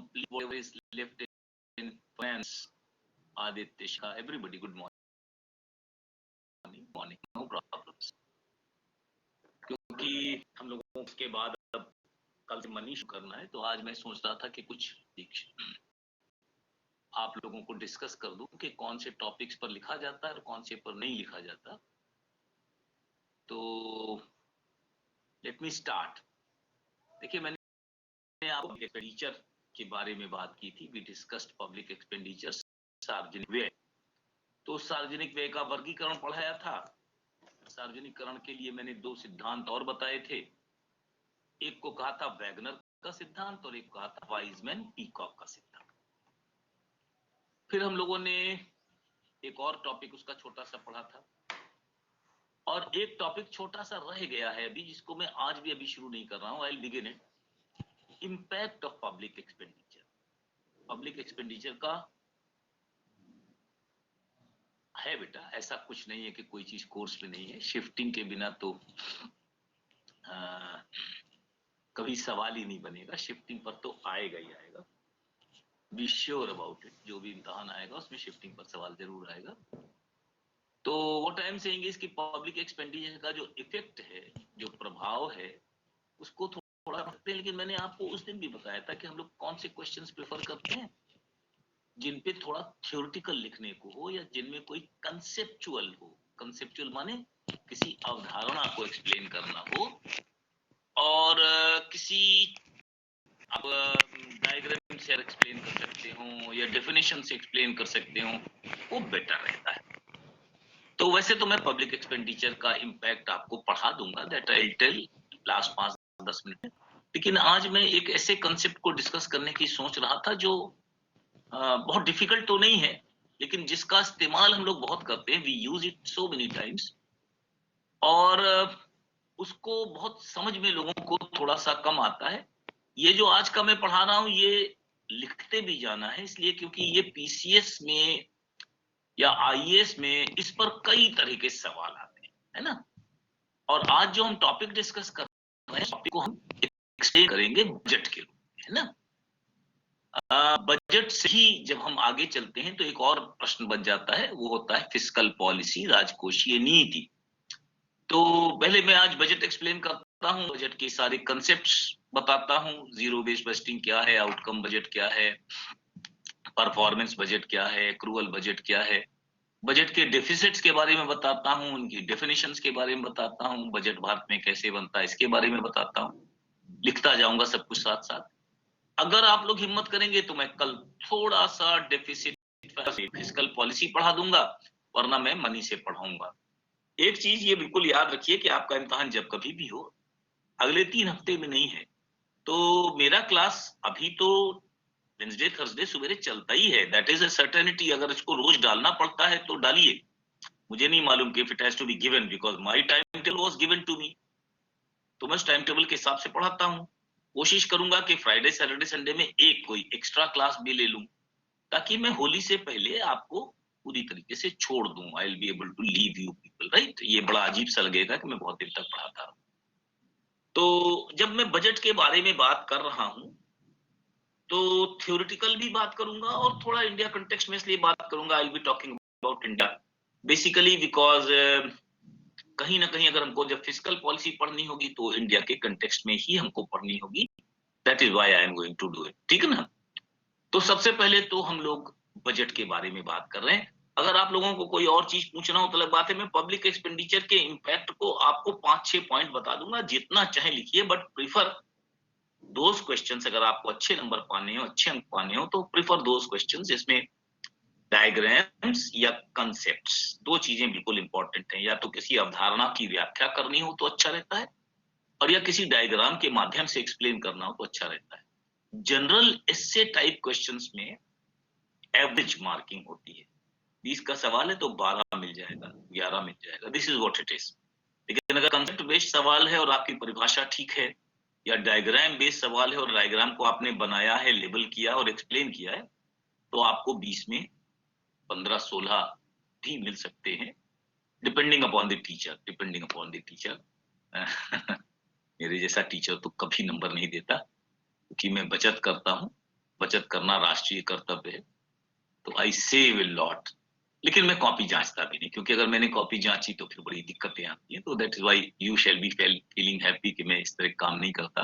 complete whatever is left in finance. Aditya Shah, everybody, good morning. Morning, no problems. क्योंकि हम लोगों के बाद अब कल से मनीष करना है, तो आज मैं सोच रहा था कि कुछ आप लोगों को डिस्कस कर दूं कि कौन से टॉपिक्स पर लिखा जाता है और कौन से पर नहीं लिखा जाता। तो लेट मी स्टार्ट। देखिए, मैंने आपको एक्सपेंडिचर के बारे में बात की थी। वी डिस्कस्ड पब्लिक एक्सपेंडिचर, सार्वजनिक व्यय। तो सार्वजनिक व्यय का वर्गीकरण पढ़ाया था। सार्वजनिकरण के लिए मैंने दो सिद्धांत और बताए थे। एक को कहा था वैगनर का सिद्धांत और एक कहा था वाइजमैन पीकॉक का सिद्धांत। फिर हम लोगों ने एक और टॉपिक उसका छोटा सा पढ़ा था, और एक टॉपिक छोटा सा रह गया है अभी, जिसको मैं आज भी अभी शुरू नहीं कर रहा हूं। I will begin it. Impact of public expenditure. Public expenditure का है बेटा, ऐसा कुछ नहीं है कि कोई चीज कोर्स में नहीं है। शिफ्टिंग के बिना तो कभी सवाल ही नहीं बनेगा। शिफ्टिंग पर तो आएगा ही आएगा। Be sure about it. जो भी इम्तहान आएगा उसमें शिफ्टिंग पर सवाल जरूर आएगा। तो what I am saying is कि पब्लिक एक्सपेंडिचर का जो इफेक्ट है, जो प्रभाव है, उसको थोड़ा रखते हैं। लेकिन मैंने आपको उस दिन भी बताया था कि हम लोग कौन से क्वेश्चंस प्रेफर करते हैं, जिन पे थोड़ा थ्योरेटिकल लिखने को हो या जिनमें कोई कंसेप्चुअल हो। कंसेप्चुअल माने किसी अवधारणा को एक्सप्लेन करना हो, और किसी आप डायग्राम से एक्सप्लेन कर सकते हो या डेफिनेशन से एक्सप्लेन कर सकते हो, वो बेटर रहता है। तो वैसे तो मैं पब्लिक एक्सपेंडिचर का इम्पैक्ट आपको पढ़ा दूंगा, that I will tell last 5-10 minute में। लेकिन आज मैं एक ऐसे कंसेप्ट को डिस्कस करने की सोच रहा था जो बहुत डिफिकल्ट तो नहीं है, लेकिन जिसका इस्तेमाल हम लोग बहुत करते हैं। We use it so many times, और उसको बहुत समझ में लोगों को थोड़ा सा कम आता है। ये जो आज का मैं पढ़ा रहा हूं, ये लिखते भी जाना है, इसलिए क्योंकि ये पीसीएस में या आईएएस में इस पर कई तरह के सवाल आते हैं, है ना। और आज जो हम टॉपिक डिस्कस कर रहे हैं, टॉपिक को हम एक्सप्लेन करेंगे बजट के रूप में, है ना। बजट से ही जब हम आगे चलते हैं तो एक और प्रश्न बन जाता है, वो होता है फिस्कल पॉलिसी, राजकोषीय नीति। तो पहले मैं आज बजट एक्सप्लेन करता हूं, बजट के सारे कंसेप्ट्स बताता हूं। जीरो बेस्ड बजटिंग क्या है, आउटकम बजट क्या है, परफॉर्मेंस बजट क्या है, एक्रूअल बजट क्या है, बजट के डेफिसिट्स के बारे में बताता हूं, उनकी डेफिनेशंस के बारे में बताता हूं, बजट भारत में कैसे बनता है इसके बारे में बताता हूं। लिखता जाऊंगा सब कुछ साथ साथ। अगर आप लोग हिम्मत करेंगे तो मैं कल थोड़ा सा डेफिसिट फिस्कल पॉलिसी पढ़ा दूंगा, वरना मैं मनी से पढ़ाऊंगा। एक चीज ये बिल्कुल याद रखिए कि आपका इम्तहान जब कभी भी हो, अगले 3 हफ्ते में नहीं है। तो मेरा क्लास अभी तो वेडनेसडे थर्सडे सवेरे चलता ही है, दैट इज अ सर्टेनिटी। अगर इसको रोज डालना पड़ता है तो डालिए। मुझे नहीं मालूम कि if it has to be given, because my time table was given to me, तो मैं टाइम टेबल के हिसाब से पढ़ाता हूं। कोशिश करूंगा कि फ्राइडे सैटरडे संडे में एक कोई एक्स्ट्रा क्लास भी ले लूं, ताकि मैं होली से पहले आपको पूरी तरीके से छोड़ दूं। I will be able to leave you people, right. ये बड़ा अजीब सा लगेगा कि मैं बहुत देर तक पढ़ाता हूं। तो जब मैं बजट के बारे में बात कर रहा हूं, तो थ्योरेटिकल भी बात करूंगा और थोड़ा इंडिया कंटेक्स्ट में इसलिए बात करूंगा। आई will be talking about India basically because कहीं ना कहीं अगर हमको जब फिस्कल पॉलिसी पढ़नी होगी तो इंडिया के कंटेक्स्ट में ही हमको पढ़नी होगी। That is why I am going to do it, ठीक है ना। तो सबसे पहले तो हम लोग बजट के बारे में बात कर रहे हैं। अगर आप लोगों को कोई और चीज पूछना हो तो अलग बात है। मैं पब्लिक एक्सपेंडिचर के इंपैक्ट को आपको 5-6 पॉइंट बता दूंगा, जितना चाहे लिखिए, बट प्रीफर दोज क्वेश्चंस। अगर आपको अच्छे नंबर पाने हो, अच्छे अंक पाने हो, तो प्रीफर दोज क्वेश्चंस जिसमें डायग्राम्स या कंसेप्ट्स, दो चीजें बिल्कुल इंपॉर्टेंट हैं। या तो किसी अवधारणा की व्याख्या करनी हो तो अच्छा रहता है, और या किसी डायग्राम के माध्यम से एक्सप्लेन करना हो तो अच्छा रहता है। जनरल एस्से टाइप क्वेश्चंस में एवरेज मार्किंग होती है। 20 का सवाल है तो 12 मिल जाएगा, 11 मिल जाएगा। This is what it is. लेकिन अगर कंसेप्ट बेस्ड सवाल है और आपकी परिभाषा ठीक है, या डायग्राम बेस्ड सवाल है और डायग्राम को आपने बनाया है, लेबल किया और एक्सप्लेन किया है, तो आपको 20 में 15-16 भी मिल सकते हैं, depending upon the teacher, depending upon the teacher. मेरे जैसा टीचर तो कभी नंबर नहीं देता, क्योंकि मैं बचत करता हूं। बचत करना राष्ट्रीय कर्तव्य है, तो आई सेव अ लॉट। लेकिन मैं कॉपी जांचता भी नहीं, क्योंकि अगर मैंने कॉपी जांची तो फिर बड़ी दिक्कतें आती हैं। तो that is why you shall be feeling happy कि मैं इस तरह काम नहीं करता।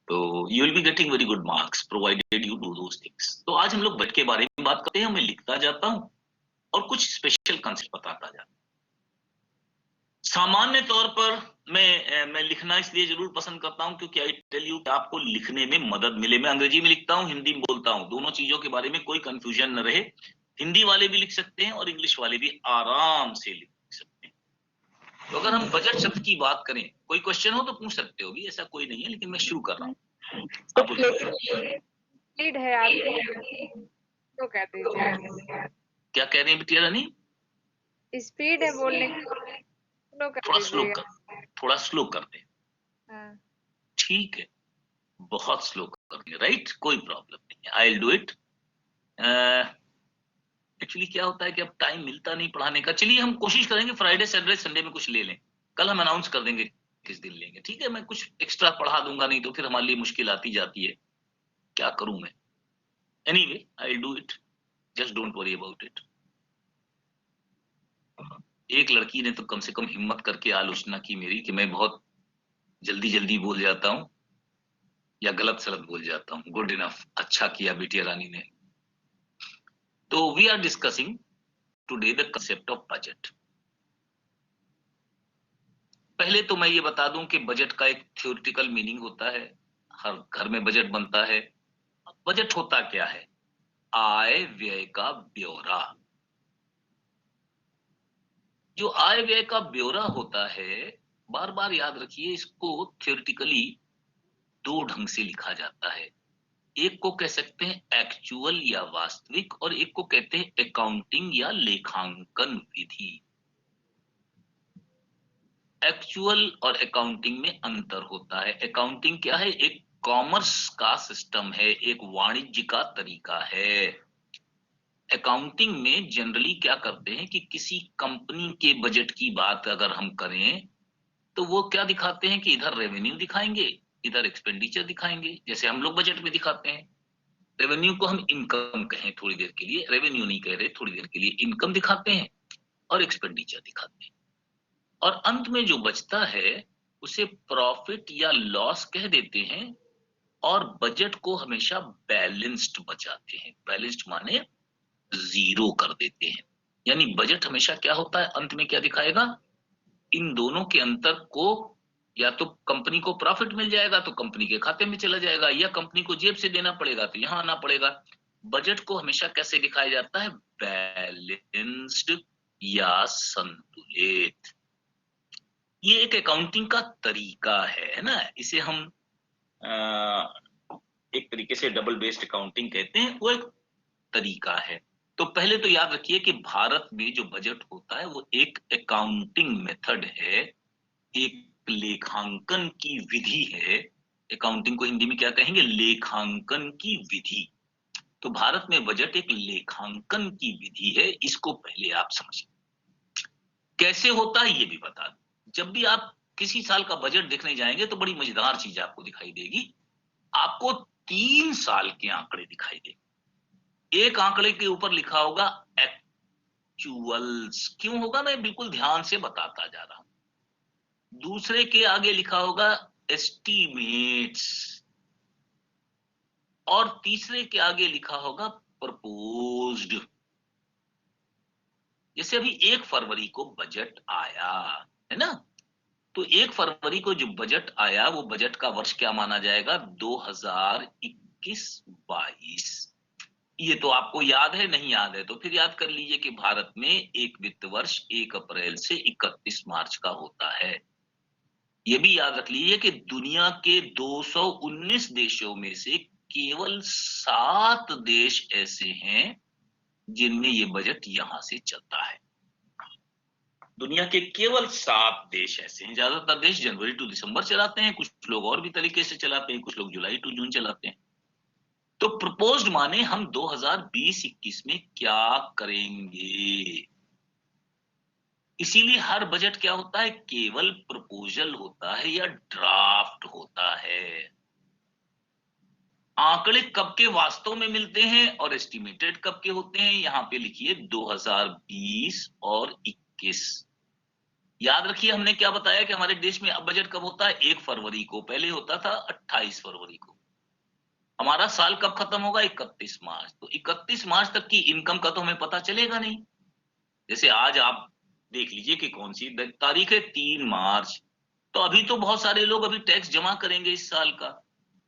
तो you will be getting very good marks provided you do those things. तो आज हम लोग बजट के बारे में बात करते हैं। मैं लिखता जाता हूँ और कुछ स्पेशल कंसेप्ट बताता जाता हूँ। सामान्य तौर पर मैं लिखना इसलिए जरूर पसंद करता हूं क्योंकि आई टेल यू आपको लिखने में मदद मिले। मैं अंग्रेजी में लिखता हूं, हिंदी में बोलता हूं, दोनों चीजों के बारे में कोई कंफ्यूजन न रहे। हिंदी वाले भी लिख सकते हैं और इंग्लिश वाले भी आराम से लिख सकते हैं। तो अगर हम बजट शब्द की बात करें, कोई क्वेश्चन हो तो पूछ सकते हो भी, ऐसा कोई नहीं है, लेकिन मैं शुरू कर रहा हूँ। आप स्पीड है आपकी, तो कह दीजिए। क्या कह रहे हैं बिटिया रानी? स्पीड है बोलने की, स्लो कर थोड़ा स्लो दीजिएगा। कर, थोड़ा स्लो कर दे। हाँ। ठीक है, बहुत स्लो कर दे, राइट, कोई प्रॉब्लम नहीं है, I will do it. Actually क्या होता है कि अब टाइम मिलता नहीं पढ़ाने का। चलिए हम कोशिश करेंगे फ्राइडे सैटरडे संडे में कुछ ले लें। कल हम अनाउंस कर देंगे किस दिन लेंगे, ठीक है? मैं कुछ एक्स्ट्रा पढ़ा दूंगा, नहीं तो फिर हमारे लिए मुश्किल आती जाती है। क्या करूं मैं? Anyway I will do it, just don't worry about it. एक लड़की ने तो कम से कम हिम्मत करके आलोचना की मेरी कि मैं बहुत जल्दी जल्दी बोल जाता हूँ या गलत सलत बोल जाता हूँ। गुड इनफ, अच्छा किया बिटिया रानी ने। तो we are discussing today the concept of budget. पहले तो मैं ये बता दूं कि बजट का एक थ्योरेटिकल मीनिंग होता है, हर घर में बजट बनता है। बजट होता क्या है? आय व्यय का ब्यौरा। जो आय व्यय का ब्यौरा होता है, बार बार याद रखिए, इसको थ्योरेटिकली दो ढंग से लिखा जाता है। एक को कह सकते हैं एक्चुअल या वास्तविक, और एक को कहते हैं अकाउंटिंग या लेखांकन विधि। एक्चुअल और अकाउंटिंग में अंतर होता है। अकाउंटिंग क्या है? एक कॉमर्स का सिस्टम है, एक वाणिज्य का तरीका है। अकाउंटिंग में जनरली क्या करते हैं कि किसी कंपनी के बजट की बात अगर हम करें तो वो क्या दिखाते हैं कि इधर रेवेन्यू दिखाएंगे, इधर एक्सपेंडिचर दिखाएंगे। जैसे हम लोग बजट में दिखाते हैं, रेवेन्यू को हम इनकम कहें थोड़ी देर के लिए, रेवेन्यू नहीं कह रहे, थोड़ी देर के लिए इनकम दिखाते हैं, और एक्सपेंडिचर दिखाते हैं, और अंत में जो बचता है उसे प्रॉफिट या लॉस कह देते हैं। और बजट को हमेशा बैलेंस्ड बचाते हैं। बैलेंस्ड माने जीरो कर देते हैं। यानी बजट हमेशा क्या होता है, अंत में क्या दिखाएगा? इन दोनों के अंतर को, या तो कंपनी को प्रॉफिट मिल जाएगा तो कंपनी के खाते में चला जाएगा, या कंपनी को जेब से देना पड़ेगा तो यहां आना पड़ेगा। बजट को हमेशा कैसे दिखाया जाता है? बैलेंस्ड या संतुलित। ये एक अकाउंटिंग का तरीका है ना। इसे हम एक तरीके से डबल बेस्ड अकाउंटिंग कहते हैं, वो एक तरीका है। तो पहले तो याद रखिए कि भारत में जो बजट होता है वो एक अकाउंटिंग मेथड है, एक लेखांकन की विधि है। अकाउंटिंग को हिंदी में क्या कहेंगे? लेखांकन की विधि। तो भारत में बजट एक लेखांकन की विधि है, इसको पहले आप समझिए। कैसे होता है ये भी बता दूं। जब भी आप किसी साल का बजट देखने जाएंगे तो बड़ी मजेदार चीज आपको दिखाई देगी। आपको 3 साल के आंकड़े दिखाई देंगे। एक आंकड़े के ऊपर लिखा होगा एक्चुअल्स। क्यों होगा? मैं बिल्कुल ध्यान से बताता जा रहा हूं। दूसरे के आगे लिखा होगा एस्टीमेट्स, और तीसरे के आगे लिखा होगा प्रपोज्ड। जैसे अभी 1 फरवरी को बजट आया है ना, तो 1 फरवरी को जो बजट आया वो बजट का वर्ष क्या माना जाएगा? 2021-22। ये तो आपको याद है, नहीं याद है तो फिर याद कर लीजिए कि भारत में एक वित्त वर्ष 1 अप्रैल से 31 मार्च का होता है। ये भी याद रख लीजिए कि दुनिया के 219 देशों में से केवल 7 देश ऐसे हैं जिनमें ये बजट यहां से चलता है। दुनिया के केवल 7 देश ऐसे हैं। ज्यादातर देश जनवरी टू दिसंबर चलाते हैं, कुछ लोग और भी तरीके से चलाते हैं, कुछ लोग जुलाई टू जून चलाते हैं। तो प्रपोज्ड माने हम 2020-21 में क्या करेंगे। इसीलिए हर बजट क्या होता है? केवल प्रपोजल होता है या ड्राफ्ट होता है। आंकड़े कब के वास्तव में मिलते हैं और एस्टिमेटेड कब के होते हैं, यहां पे लिखिए 2020 और 21। याद रखिए हमने क्या बताया कि हमारे देश में अब बजट कब होता है, 1 फरवरी को, पहले होता था 28 फरवरी को। हमारा साल कब खत्म होगा, 31 मार्च। तो 31 मार्च तक की इनकम का तो हमें पता चलेगा नहीं। जैसे आज आप देख लीजिए कि कौन सी तारीख है, 3 मार्च। तो अभी तो बहुत सारे लोग अभी टैक्स जमा करेंगे इस साल का।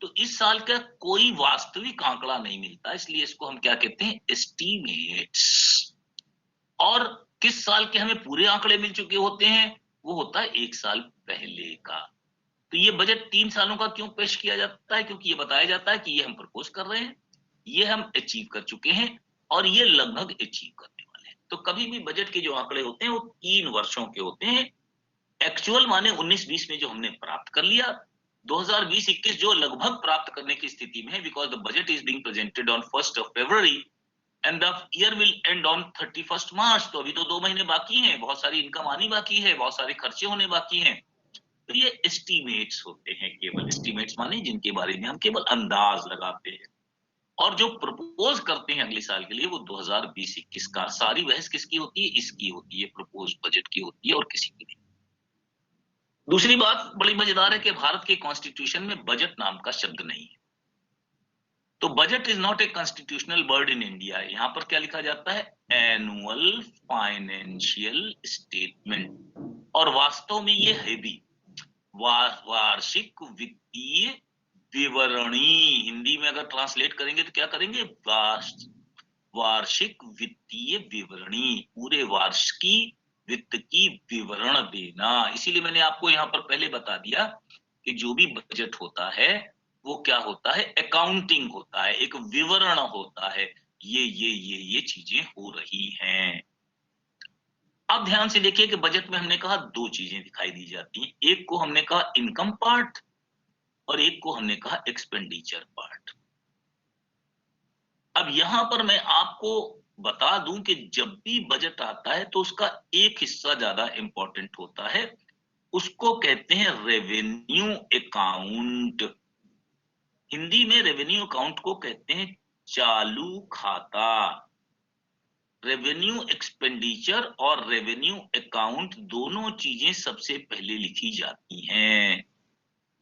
तो इस साल का कोई वास्तविक आंकड़ा नहीं मिलता, इसलिए इसको हम क्या कहते हैं, एस्टीमेट्स। और किस साल के हमें पूरे आंकड़े मिल चुके होते हैं, वो होता है 1 साल पहले का। तो ये बजट 3 सालों का क्यों पेश किया जाता है, क्योंकि ये बताया जाता है कि ये हम प्रपोज कर रहे हैं, ये हम अचीव कर चुके हैं और ये लगभग अचीव करने वाले हैं। तो कभी भी बजट के जो आंकड़े होते हैं वो 3 वर्षों के होते हैं। एक्चुअल माने 19-20 में जो हमने प्राप्त कर लिया, 2020-21 जो लगभग प्राप्त करने की स्थिति में है, because the budget is being presented on 1st of February and the year will and on 31st मार्च। तो अभी तो 2 महीने बाकी हैं, बहुत सारी इनकम आनी बाकी है, बहुत सारे खर्चे होने बाकी हैं। तो ये एस्टीमेट्स होते हैं, केवल एस्टीमेट्स माने जिनके बारे में हम केवल अंदाज लगाते हैं। और जो प्रपोज करते हैं अगले साल के लिए वो 2020-21 का। सारी बहस किसकी होती है, इसकी होती है, प्रपोज बजट की होती है और किसी की नहीं। दूसरी बात बड़ी मजेदार है कि भारत के कॉन्स्टिट्यूशन में बजट नाम का शब्द नहीं है। तो budget is not a constitutional word in India. यहां पर क्या लिखा जाता है, एनुअल फाइनेंशियल स्टेटमेंट। और वास्तव में ये है भी वार्षिक वित्तीय विवरणी। हिंदी में अगर ट्रांसलेट करेंगे तो क्या करेंगे, वार्षिक वित्तीय विवरणी, पूरे वर्ष की वित्त की विवरण देना। इसीलिए मैंने आपको यहाँ पर पहले बता दिया कि जो भी बजट होता है वो क्या होता है, अकाउंटिंग होता है, एक विवरण होता है, ये चीजें हो रही हैं। अब ध्यान से देखिए कि बजट में हमने कहा 2 चीजें दिखाई दी जाती हैं। एक को हमने कहा इनकम पार्ट और एक को हमने कहा एक्सपेंडिचर पार्ट। अब यहां पर मैं आपको बता दूं कि जब भी बजट आता है तो उसका एक हिस्सा ज्यादा इंपॉर्टेंट होता है, उसको कहते हैं रेवेन्यू अकाउंट। हिंदी में रेवेन्यू अकाउंट को कहते हैं चालू खाता। रेवेन्यू एक्सपेंडिचर और रेवेन्यू अकाउंट दोनों चीजें सबसे पहले लिखी जाती हैं।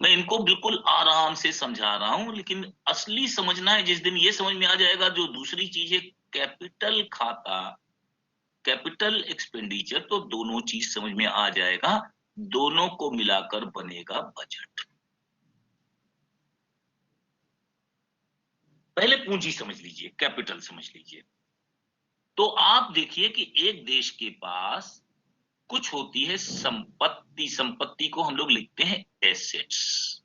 मैं इनको बिल्कुल आराम से समझा रहा हूं, लेकिन असली समझना है जिस दिन ये समझ में आ जाएगा, जो दूसरी चीज है कैपिटल खाता, कैपिटल एक्सपेंडिचर, तो दोनों चीज समझ में आ जाएगा, दोनों को मिलाकर बनेगा बजट। पहले पूंजी समझ लीजिए, कैपिटल समझ लीजिए। तो आप देखिए कि एक देश के पास कुछ होती है संपत्ति, संपत्ति को हम लोग लिखते हैं एसेट्स,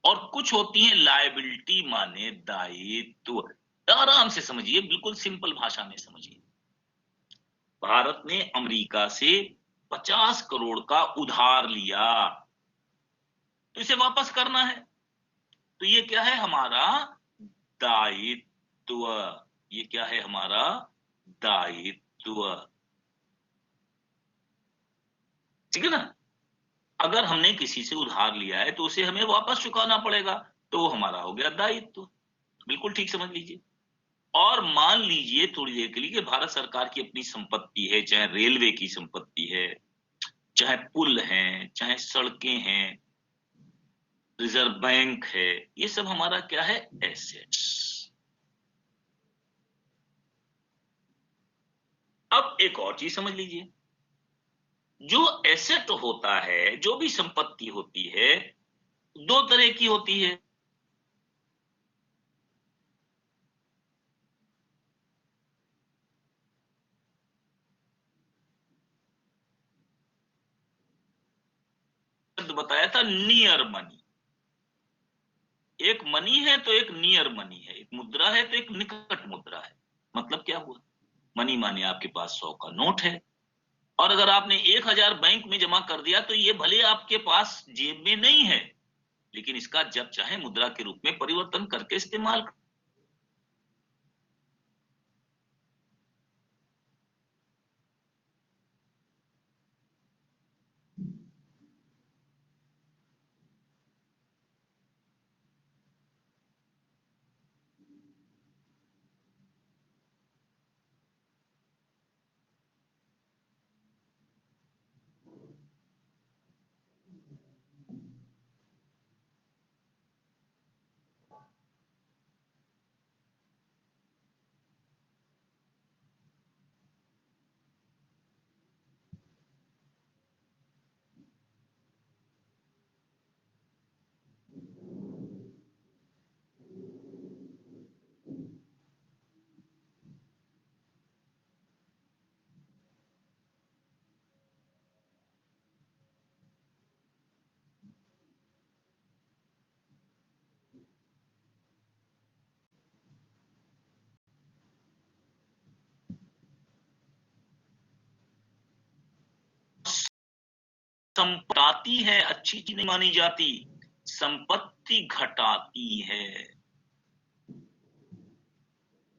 और कुछ होती है लायबिलिटी माने दायित्व। आराम से समझिए, बिल्कुल सिंपल भाषा में समझिए। भारत ने अमेरिका से 50 करोड़ का उधार लिया, तो इसे वापस करना है। तो ये क्या है, हमारा दायित्व। ये क्या है, हमारा दायित्व। ठीक है ना। अगर हमने किसी से उधार लिया है तो उसे हमें वापस चुकाना पड़ेगा, तो वो हमारा हो गया दायित्व। बिल्कुल ठीक समझ लीजिए। और मान लीजिए थोड़ी देर के लिए कि भारत सरकार की अपनी संपत्ति है, चाहे रेलवे की संपत्ति है, चाहे पुल हैं, चाहे सड़कें हैं, रिजर्व बैंक है, ये सब हमारा क्या है, एसेट्स। अब एक और चीज समझ लीजिए, जो एसेट होता है, जो भी संपत्ति होती है, 2 तरह की होती है। बताया था नियर मनी। एक मनी है तो एक नियर मनी है, एक मुद्रा है तो एक निकट मुद्रा है। मतलब क्या हुआ, मनी माने आपके पास 100 का नोट है, और अगर आपने 1000 बैंक में जमा कर दिया तो ये भले आपके पास जेब में नहीं है, लेकिन इसका जब चाहे मुद्रा के रूप में परिवर्तन करके इस्तेमाल कर। संपत्ति है, अच्छी चीज नहीं मानी जाती, संपत्ति घटाती है।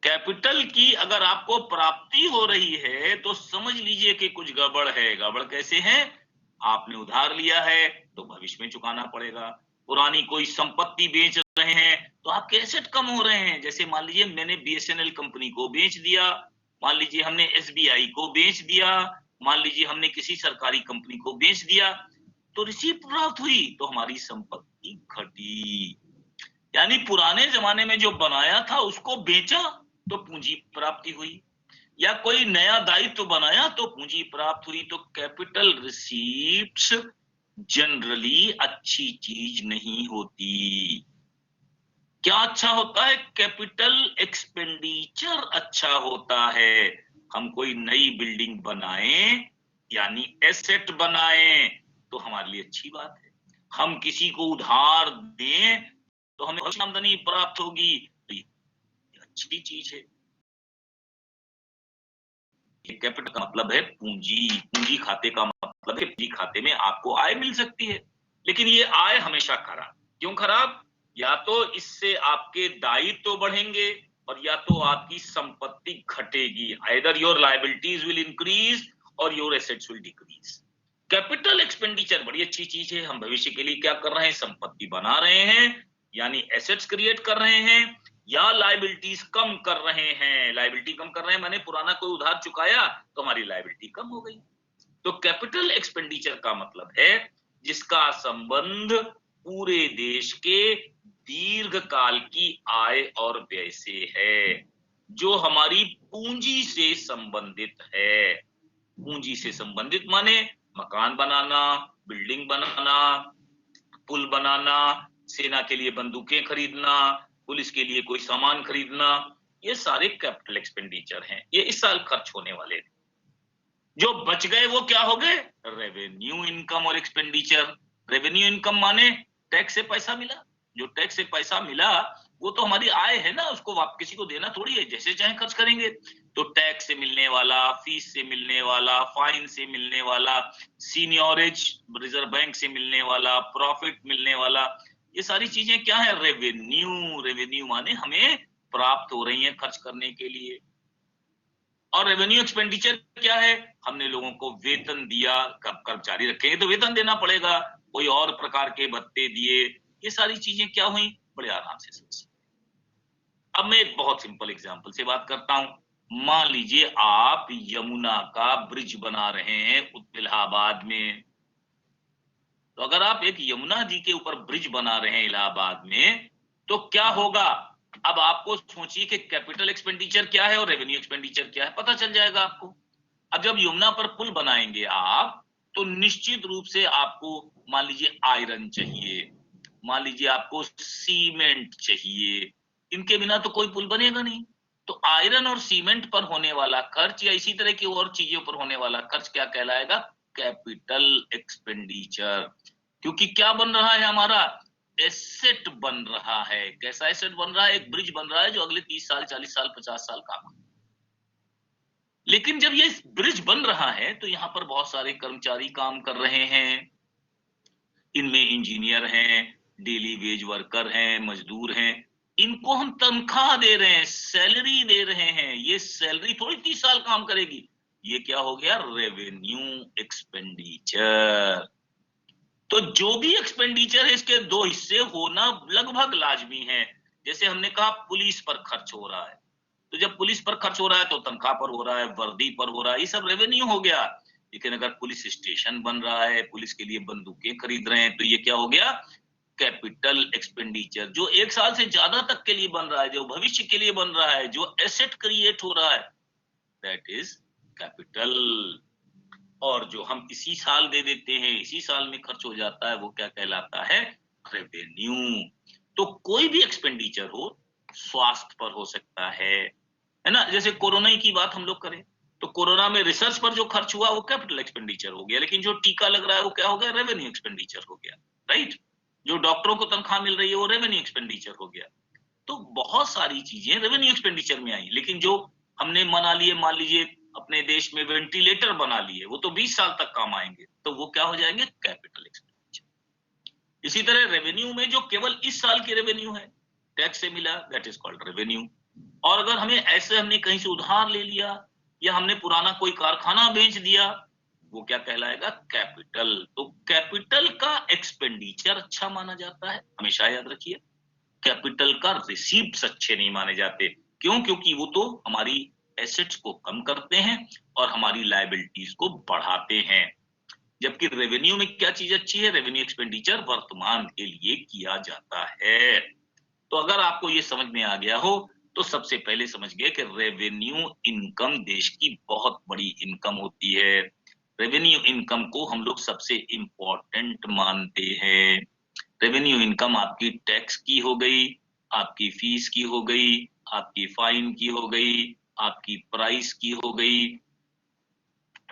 कैपिटल की अगर आपको प्राप्ति हो रही है तो समझ लीजिए कि कुछ गड़बड़ है। गड़बड़ कैसे है? आपने उधार लिया है तो भविष्य में चुकाना पड़ेगा। पुरानी कोई संपत्ति बेच रहे हैं तो आपके एसेट कम हो रहे हैं। जैसे मान लीजिए मैंने बीएसएनएल कंपनी को बेच दिया, मान लीजिए हमने एसबीआई को बेच दिया, मान लीजिए हमने किसी सरकारी कंपनी को बेच दिया, तो रिसीप्ट प्राप्त हुई तो हमारी संपत्ति घटी। यानी पुराने जमाने में जो बनाया था उसको बेचा तो पूंजी प्राप्ति हुई, या कोई नया दायित्व बनाया तो पूंजी प्राप्त हुई। तो कैपिटल रिसीप्ट्स जनरली अच्छी चीज नहीं होती। क्या अच्छा होता है? कैपिटल एक्सपेंडिचर अच्छा होता है। हम कोई नई बिल्डिंग बनाएं यानी एसेट बनाएं तो हमारे लिए अच्छी बात है। हम किसी को उधार दें तो हमें आमदनी प्राप्त होगी, तो ये अच्छी चीज है। कैपिटल का मतलब है पूंजी। पूंजी खाते का मतलब है पूंजी खाते में आपको आय मिल सकती है, लेकिन ये आय हमेशा खराब। क्यों खराब? या तो इससे आपके दायित्व बढ़ेंगे और या तो आपकी संपत्ति घटेगी। Either your liabilities will increase और your assets will decrease. Capital expenditure बड़ी अच्छी चीज है। हम भविष्य के लिए क्या कर रहे हैं? संपत्ति बना रहे हैं, यानी एसेट्स क्रिएट कर रहे हैं, या लायबिलिटीज कम कर रहे हैं। लायबिलिटी कम कर रहे हैं माने पुराना कोई उधार चुकाया तो हमारी लायबिलिटी कम हो गई। तो कैपिटल एक्सपेंडिचर का मतलब है जिसका संबंध पूरे देश के दीर्घ काल की आय और व्यय से है, जो हमारी पूंजी से संबंधित है। पूंजी से संबंधित माने मकान बनाना, बिल्डिंग बनाना, पुल बनाना, सेना के लिए बंदूकें खरीदना, पुलिस के लिए कोई सामान खरीदना, ये सारे कैपिटल एक्सपेंडिचर हैं। ये इस साल खर्च होने वाले थे। जो बच गए वो क्या हो गए? रेवेन्यू इनकम और एक्सपेंडिचर। रेवेन्यू इनकम माने टैक्स से पैसा मिला। जो टैक्स से पैसा मिला वो तो हमारी आय है ना, उसको आप किसी को देना थोड़ी है, जैसे चाहे खर्च करेंगे। तो टैक्स से मिलने वाला, फीस से मिलने वाला, फाइन से मिलने वाला, सीनियरेज रिजर्व बैंक से मिलने वाला, प्रॉफिट मिलने वाला, ये सारी चीजें क्या है? रेवेन्यू। रेवेन्यू माने हमें प्राप्त हो रही है खर्च करने के लिए। और रेवेन्यू एक्सपेंडिचर क्या है? हमने लोगों को वेतन दिया, कर्मचारी रखेंगे तो वेतन देना पड़ेगा, कोई और प्रकार के भत्ते दिए, ये सारी चीजें क्या हुई? बड़े आराम से समझ। अब मैं एक बहुत सिंपल एग्जांपल से बात करता हूं। मान लीजिए आप यमुना का ब्रिज बना रहे हैं इलाहाबाद में। तो अगर आप एक यमुना जी के ऊपर ब्रिज बना रहे हैं इलाहाबाद में, तो क्या होगा? अब आपको सोचिए कि कैपिटल एक्सपेंडिचर क्या है और रेवेन्यू एक्सपेंडिचर क्या है, पता चल जाएगा आपको। अब जब यमुना पर पुल बनाएंगे आप, तो निश्चित रूप से आपको मान लीजिए आयरन चाहिए, मान लीजिए आपको सीमेंट चाहिए। इनके बिना तो कोई पुल बनेगा नहीं। तो आयरन और सीमेंट पर होने वाला खर्च या इसी तरह की और चीजों पर होने वाला खर्च क्या कहलाएगा? Capital expenditure. क्योंकि क्या बन रहा है? हमारा एसेट बन रहा है। कैसा एसेट बन रहा है? एक ब्रिज बन रहा है जो अगले 30 साल, 40 साल, 50 साल काम। लेकिन जब ये ब्रिज बन रहा है तो यहाँ पर बहुत सारे कर्मचारी काम कर रहे हैं। इनमें इंजीनियर हैं, डेली वेज वर्कर हैं, मजदूर हैं। इनको हम तनख्वाह दे रहे हैं, सैलरी दे रहे हैं। ये सैलरी थोड़ी 30 साल काम करेगी। ये क्या हो गया? Revenue expenditure. तो जो भी एक्सपेंडिचर है इसके दो हिस्से होना लगभग लाजमी है। जैसे हमने कहा पुलिस पर खर्च हो रहा है, तो जब पुलिस पर खर्च हो रहा है तो तनख्वाह पर हो रहा है, वर्दी पर हो रहा है, ये सब रेवेन्यू हो गया। लेकिन अगर पुलिस स्टेशन बन रहा है, पुलिस के लिए बंदूकें खरीद रहे हैं, तो ये क्या हो गया? Capital expenditure. जो 1 साल से ज्यादा तक के लिए बन रहा है, जो भविष्य के लिए बन रहा है, जो एसेट क्रिएट हो रहा है, दैट इज कैपिटल। और जो हम इसी साल दे देते हैं, इसी साल में खर्च हो जाता है, वो क्या कहलाता है? रेवेन्यू। तो कोई भी एक्सपेंडिचर हो, स्वास्थ्य पर हो सकता है ना। जैसे कोरोना की बात हम लोग करें तो कोरोना में रिसर्च पर जो खर्च हुआ वो कैपिटल एक्सपेंडिचर हो गया, लेकिन जो टीका लग रहा है वो क्या हो गया? रेवेन्यू एक्सपेंडिचर हो गया, राइट। जो डॉक्टरों को तनख्वाह मिल रही है वो रेवेन्यू एक्सपेंडिचर हो गया। तो बहुत सारी चीजें रेवेन्यू एक्सपेंडिचर में आई। लेकिन जो हमने मना लिए, मान लीजिए अपने देश में वेंटिलेटर बना लिए, वो तो 20 साल तक काम आएंगे, तो वो क्या हो जाएंगे? Capital expenditure. इसी तरह रेवेन्यू में जो केवल इस साल की रेवेन्यू है, टैक्स से मिला, दैट इज कॉल्ड रेवेन्यू। और अगर हमें ऐसे हमने कहीं से उधार ले लिया या हमने पुराना कोई कारखाना बेच दिया, वो क्या कहलाएगा? कैपिटल। तो कैपिटल का एक्सपेंडिचर अच्छा माना जाता है, हमेशा याद रखिए। कैपिटल का रिसीप्ट्स अच्छे नहीं माने जाते। क्यों? क्योंकि वो तो हमारी एसेट्स को कम करते हैं और हमारी लायबिलिटीज को बढ़ाते हैं। जबकि रेवेन्यू में क्या चीज अच्छी है? रेवेन्यू एक्सपेंडिचर वर्तमान के लिए किया जाता है। तो अगर आपको ये समझ में आ गया हो तो सबसे पहले समझ गए कि रेवेन्यू इनकम देश की बहुत बड़ी इनकम होती है। रेवेन्यू इनकम को हम लोग सबसे इंपॉर्टेंट मानते हैं। रेवेन्यू इनकम आपकी टैक्स की हो गई, आपकी फीस की हो गई, आपकी फाइन की हो गई, आपकी प्राइस की हो गई,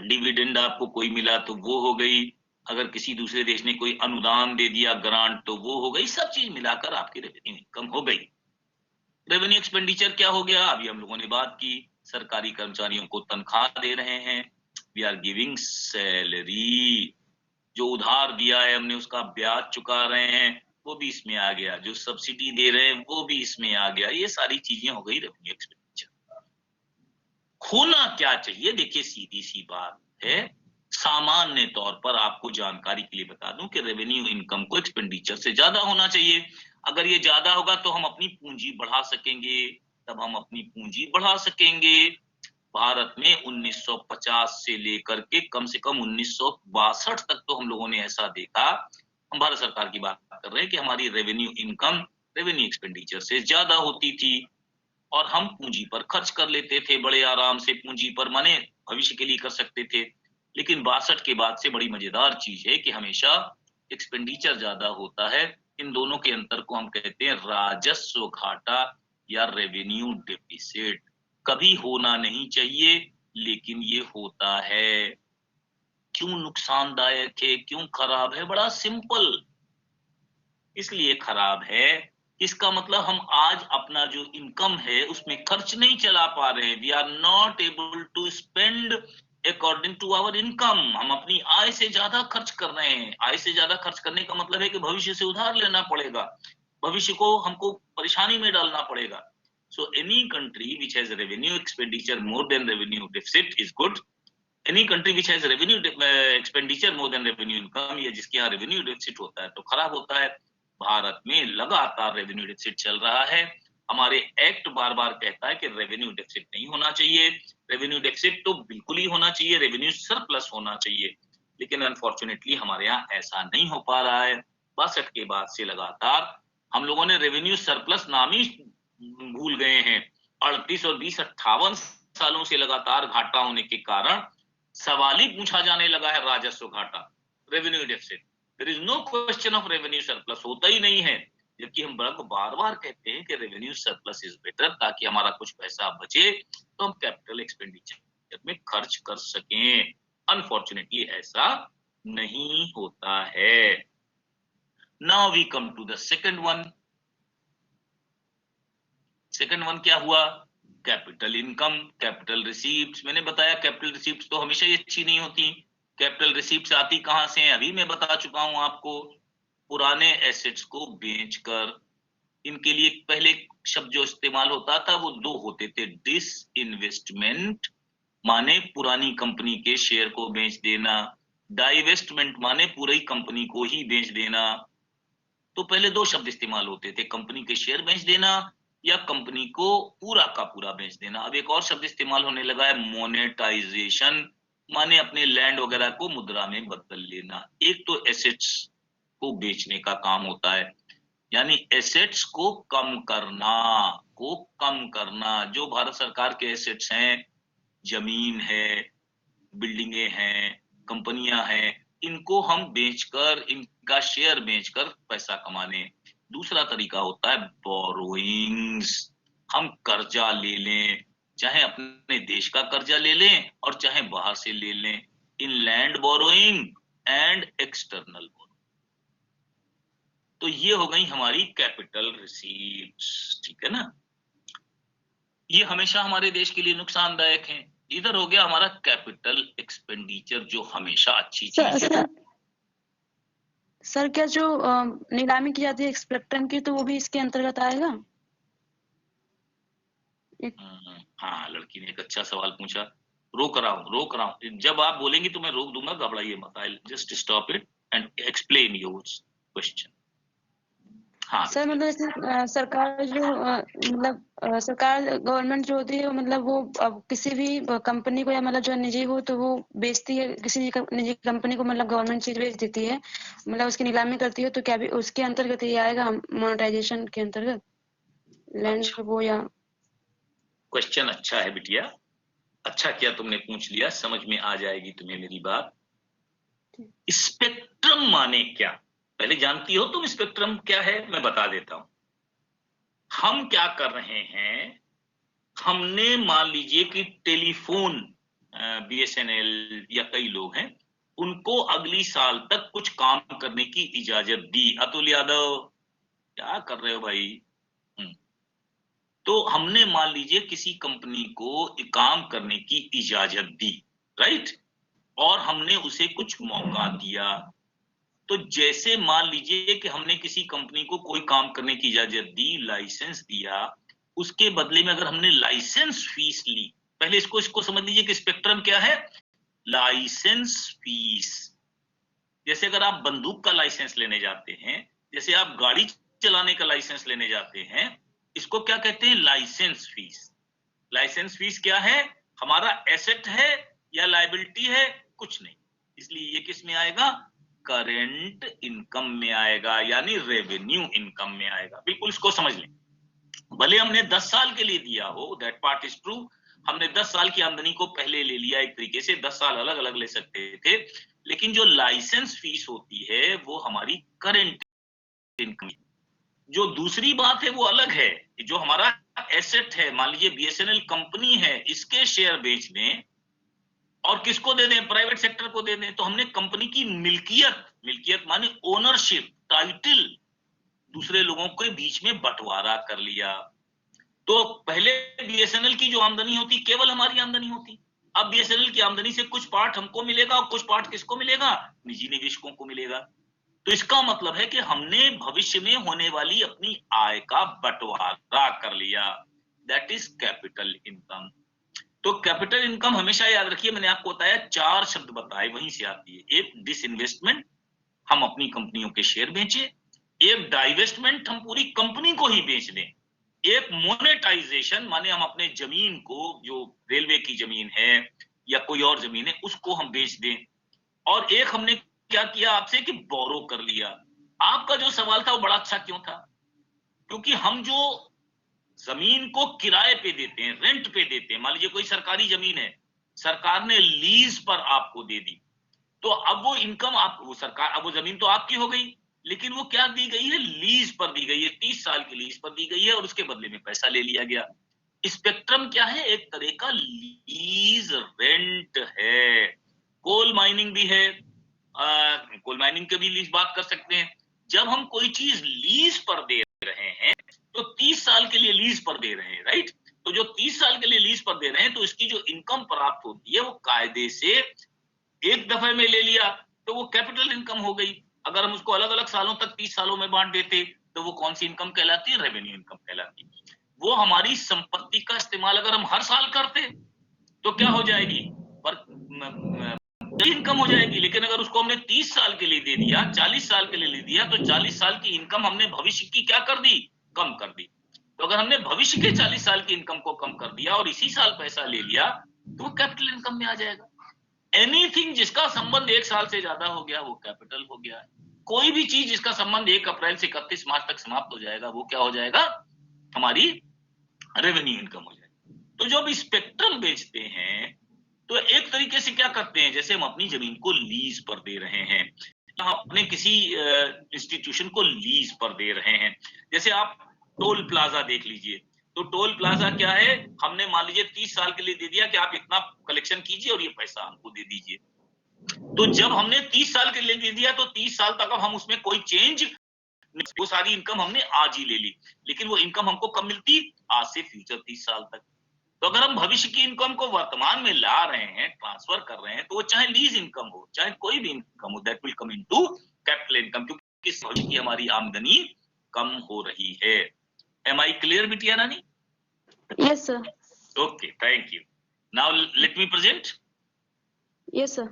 डिविडेंड आपको कोई मिला तो वो हो गई, अगर किसी दूसरे देश ने कोई अनुदान दे दिया, ग्रांट, तो वो हो गई। सब चीज मिलाकर आपकी रेवेन्यू इनकम हो गई। रेवेन्यू एक्सपेंडिचर क्या हो गया? अभी हम लोगों ने बात की, सरकारी कर्मचारियों को तनख्वाह दे रहे हैं, वी आर गिविंग सैलरी। जो उधार दिया है हमने उसका ब्याज चुका रहे हैं, वो भी इसमें आ गया। जो सब्सिडी दे रहे हैं वो भी इसमें आ गया। ये सारी चीजें हो गई रेवेन्यू एक्सपेंडिचर। होना क्या चाहिए? देखिए सीधी सी बात है, सामान्य तौर पर आपको जानकारी के लिए बता दूं कि रेवेन्यू इनकम को एक्सपेंडिचर से ज्यादा होना चाहिए। अगर ये ज्यादा होगा तो हम अपनी पूंजी बढ़ा सकेंगे, तब हम अपनी पूंजी बढ़ा सकेंगे। भारत में 1950 से लेकर के कम से कम 1962 तक तो हम लोगों ने ऐसा देखा, हम भारत सरकार की बात कर रहे हैं, कि हमारी रेवेन्यू इनकम रेवेन्यू एक्सपेंडिचर से ज्यादा होती थी और हम पूंजी पर खर्च कर लेते थे बड़े आराम से। पूंजी पर माने भविष्य के लिए कर सकते थे। लेकिन 62 के बाद से बड़ी मजेदार चीज है कि हमेशा एक्सपेंडिचर ज्यादा होता है। इन दोनों के अंतर को हम कहते हैं राजस्व घाटा या रेवेन्यू डेफिसिट। कभी होना नहीं चाहिए लेकिन ये होता है। क्यों नुकसानदायक है, क्यों खराब है? बड़ा सिंपल, इसलिए खराब है, इसका मतलब हम आज अपना जो इनकम है उसमें खर्च नहीं चला पा रहे हैं। We are not able to spend according to our income. हम अपनी आय से ज्यादा खर्च कर रहे हैं। आय से ज्यादा खर्च करने का मतलब है कि भविष्य से उधार लेना पड़ेगा, भविष्य को हमको परेशानी में डालना पड़ेगा। So any country which has revenue expenditure more than revenue deficit is good. Any country which has revenue expenditure more than revenue income, या जिसके यहाँ रेवेन्यू डेफिसिट होता है तो खराब होता है। भारत में लगातार रेवेन्यू डेफिसिट चल रहा है। हमारे एक्ट बार बार कहता है कि रेवेन्यू डेफिसिट नहीं होना चाहिए। रेवेन्यू डेफिसिट तो बिल्कुल ही होना चाहिए, रेवेन्यू सरप्लस होना चाहिए। लेकिन अनफॉर्चुनेटली हमारे यहाँ ऐसा नहीं हो पा रहा है। 62 के बाद से लगातार हम लोगों ने रेवेन्यू सरप्लस नाम ही भूल गए हैं। 38 और 20 58 सालों से लगातार घाटा होने के कारण सवाल ही पूछा जाने लगा है राजस्व घाटा, revenue deficit. There is no question of revenue surplus, होता ही नहीं है। जबकि हम बार बार कहते हैं कि रेवेन्यू सरप्लस इज बेटर, ताकि हमारा कुछ पैसा बचे तो हम कैपिटल एक्सपेंडिचर में खर्च कर सकें। अनफॉर्चुनेटली ऐसा नहीं होता है। Now we come to the second one. Second one क्या हुआ? Capital income, capital receipts. मैंने बताया कैपिटल रिसीप्ट्स तो हमेशा ही अच्छी नहीं होती। कैपिटल रिसीप्ट्स आती कहां से हैं? अभी मैं बता चुका हूं आपको, पुराने एसेट्स को बेचकर। इनके लिए पहले शब्द जो इस्तेमाल होता था वो दो होते थे, डिस इन्वेस्टमेंट माने पुरानी कंपनी के शेयर को बेच देना, डाइवेस्टमेंट माने पूरी कंपनी को ही बेच देना। तो पहले दो शब्द इस्तेमाल होते थे, कंपनी के शेयर बेच देना या कंपनी को पूरा का पूरा बेच देना। अब एक और शब्द इस्तेमाल होने लगा है, मोनेटाइजेशन, माने अपने लैंड वगैरह को मुद्रा में बदल लेना। एक तो एसेट्स को बेचने का काम होता है, यानी एसेट्स को कम करना। जो भारत सरकार के एसेट्स हैं, जमीन है, बिल्डिंगें हैं, कंपनियां हैं, इनको हम बेचकर, इनका शेयर बेचकर पैसा कमाने। दूसरा तरीका होता है बोरोइंग्स, हम कर्जा ले लें, चाहे अपने देश का कर्जा ले लें और चाहे बाहर से ले लें। Inland borrowing and external borrowing. तो ये हो गई हमारी कैपिटल रिसीट्स, ठीक है ना। ये हमेशा हमारे देश के लिए नुकसानदायक है। इधर हो गया हमारा कैपिटल एक्सपेंडिचर, जो हमेशा अच्छी सर चीज है। सर सर क्या जो नीलामी की जाती है स्पेक्ट्रम की, तो वो भी इसके अंतर्गत आएगा? हाँ, लड़की ने एक अच्छा सवाल पूछा। रोक रहा हूँ, जब आप बोलेंगी तो मैं रोक दूंगा, घबराइए मत। I just stop it and explain your question. हाँ सर बिटिया। मतलब जैसे सरकार जो सरकार गवर्नमेंट जो होती है, मतलब वो अब किसी भी कंपनी को, या मतलब जो निजी हो तो वो बेचती है, किसी निजी कंपनी को मतलब गवर्नमेंट चीज बेच देती है, मतलब उसकी नीलामी करती है, तो क्या भी उसके अंतर्गत ये आएगा, मोनेटाइजेशन के अंतर्गत लैंड अच्छा, वो या? क्वेश्चन अच्छा है बिटिया, अच्छा किया तुमने पूछ लिया, समझ में आ जाएगी तुम्हें मेरी बात। स्पेक्ट्रम माने क्या, पहले जानती हो तुम स्पेक्ट्रम क्या है? मैं बता देता हूं। हम क्या कर रहे हैं, हमने मान लीजिए कि टेलीफोन, बीएसएनएल या कई लोग हैं, उनको अगली साल तक कुछ काम करने की इजाजत दी। अतुल यादव, क्या कर रहे हो भाई? हम्म, तो हमने मान लीजिए किसी कंपनी को काम करने की इजाजत दी, राइट, और हमने उसे कुछ मौका दिया। तो जैसे मान लीजिए कि हमने किसी कंपनी को कोई काम करने की इजाजत दी, लाइसेंस दिया, उसके बदले में अगर हमने लाइसेंस फीस ली, पहले इसको समझ लीजिए कि स्पेक्ट्रम क्या है। लाइसेंस फीस, जैसे अगर आप बंदूक का लाइसेंस लेने जाते हैं, जैसे आप गाड़ी चलाने का लाइसेंस लेने जाते हैं, इसको क्या कहते हैं? Licence fees. लाइसेंस फीस क्या है? हमारा एसेट है या लायबिलिटी है? कुछ नहीं, इसलिए ये किस में आएगा? करेंट इनकम में आएगा, यानी रेवेन्यू इनकम में आएगा। बिल्कुल इसको समझ लें। भले हमने 10 साल के लिए दिया हो, दैट पार्ट इज ट्रू, हमने 10 साल की आमदनी को पहले ले लिया, एक तरीके से 10 साल अलग अलग ले सकते थे, लेकिन जो लाइसेंस फीस होती है वो हमारी करेंट इनकम। जो दूसरी बात है वो अलग है, जो हमारा एसेट है, मान लीजिए बीएसएनएल कंपनी है, इसके शेयर बेच दें और किसको दे दें? प्राइवेट सेक्टर को दे दें, तो हमने कंपनी की मिल्कियत, मिल्कियत माने ओनरशिप, टाइटल दूसरे लोगों के बीच में बंटवारा कर लिया। तो पहले बीएसएनएल की जो आमदनी होती केवल हमारी आमदनी होती, अब बीएसएनएल की आमदनी से कुछ पार्ट हमको मिलेगा और कुछ पार्ट किसको मिलेगा? निजी निवेशकों को मिलेगा। तो इसका मतलब है कि हमने भविष्य में होने वाली अपनी आय का बंटवारा कर लिया, दैट इज कैपिटल इनकम। तो कैपिटल इनकम हमेशा याद रखिए, मैंने आपको बताया 4 शब्द बताए, वहीं से आती है। एक डिसइन्वेस्टमेंट, हम अपनी कंपनियों के शेयर बेचें। एक डाइवेस्टमेंट, हम पूरी कंपनी को ही बेच दें। एक मोनेटाइजेशन, माने हम अपने जमीन को, जो रेलवे की जमीन है या कोई और जमीन है, उसको हम बेच दें। और एक हमने क्या किया आपसे कि बोरो कर लिया। आपका जो सवाल था वो बड़ा अच्छा क्यों था? क्योंकि हम जो जमीन को किराए पे देते हैं, रेंट पे देते हैं, मान लीजिए कोई सरकारी जमीन है, सरकार ने लीज पर आपको दे दी, तो अब वो इनकम आप, वो सरकार, अब वो जमीन तो आपकी हो गई, लेकिन वो क्या दी गई है? लीज पर दी गई है, 30 साल की लीज पर दी गई है, और उसके बदले में पैसा ले लिया गया। स्पेक्ट्रम क्या है? एक तरह का लीज रेंट है। कोल माइनिंग भी है, कोल माइनिंग के भी लीज बात कर सकते हैं। जब हम कोई चीज लीज पर दे रहे हैं तो 30 साल के लिए लीज पर दे रहे हैं, राइट? तो जो 30 साल के लिए लीज पर दे रहे हैं, तो इसकी जो इनकम प्राप्त होती है वो कायदे से एक दफे में ले लिया तो वो कैपिटल इनकम हो गई। अगर हम उसको अलग अलग सालों तक 30 सालों में बांट देते तो वो कौन सी इनकम कहलाती है? रेवेन्यू इनकम कहलाती है। वो हमारी संपत्ति का इस्तेमाल अगर हम हर साल करते तो क्या हो जाएगी? पर इनकम हो जाएगी। लेकिन अगर उसको हमने 30 साल के लिए दे दिया, 40 साल के लिए दिया, तो 40 साल की इनकम हमने भविष्य की क्या कर दी? कम कर दी। तो अगर हमने भविष्य के 40 साल की इनकम को कम कर दिया और इसी साल पैसा ले लिया तो वो कैपिटल इनकम में आ जाएगा। एनीथिंग जिसका संबंध 1 साल से ज्यादा हो गया वो कैपिटल हो गया। कोई भी चीज जिसका संबंध 1 अप्रैल से 31 मार्च तक समाप्त हो जाएगा वो क्या हो जाएगा? हमारी रेवेन्यू इनकम हो जाएगी। तो जब स्पेक्ट्रम बेचते हैं तो एक तरीके से क्या करते हैं, जैसे हम अपनी जमीन को लीज पर दे रहे हैं, या अपने किसी इंस्टीट्यूशन को लीज पर दे रहे हैं। जैसे आप टोल प्लाजा देख लीजिए, तो टोल प्लाजा क्या है? हमने मान लीजिए 30 साल के लिए दे दिया कि आप इतना कलेक्शन कीजिए और ये पैसा हमको दे दीजिए। तो जब हमने 30 साल के लिए दे दिया तो 30 साल तक अब हम उसमें कोई चेंज, वो सारी इनकम हमने आज ही ले ली, लेकिन वो इनकम हमको कब मिलती? आज से फ्यूचर 30 साल तक। तो अगर हम भविष्य की इनकम को वर्तमान में ला रहे हैं, ट्रांसफर कर रहे हैं, तो वो चाहे लीज इनकम हो, चाहे कोई भी इनकम हो, that will come into capital income, क्योंकि इस भविष्य की हमारी आमदनी कम हो रही है। एम आई क्लियर बिटिया रानी? Yes, sir. Okay, thank you. Now let me present. Yes, sir.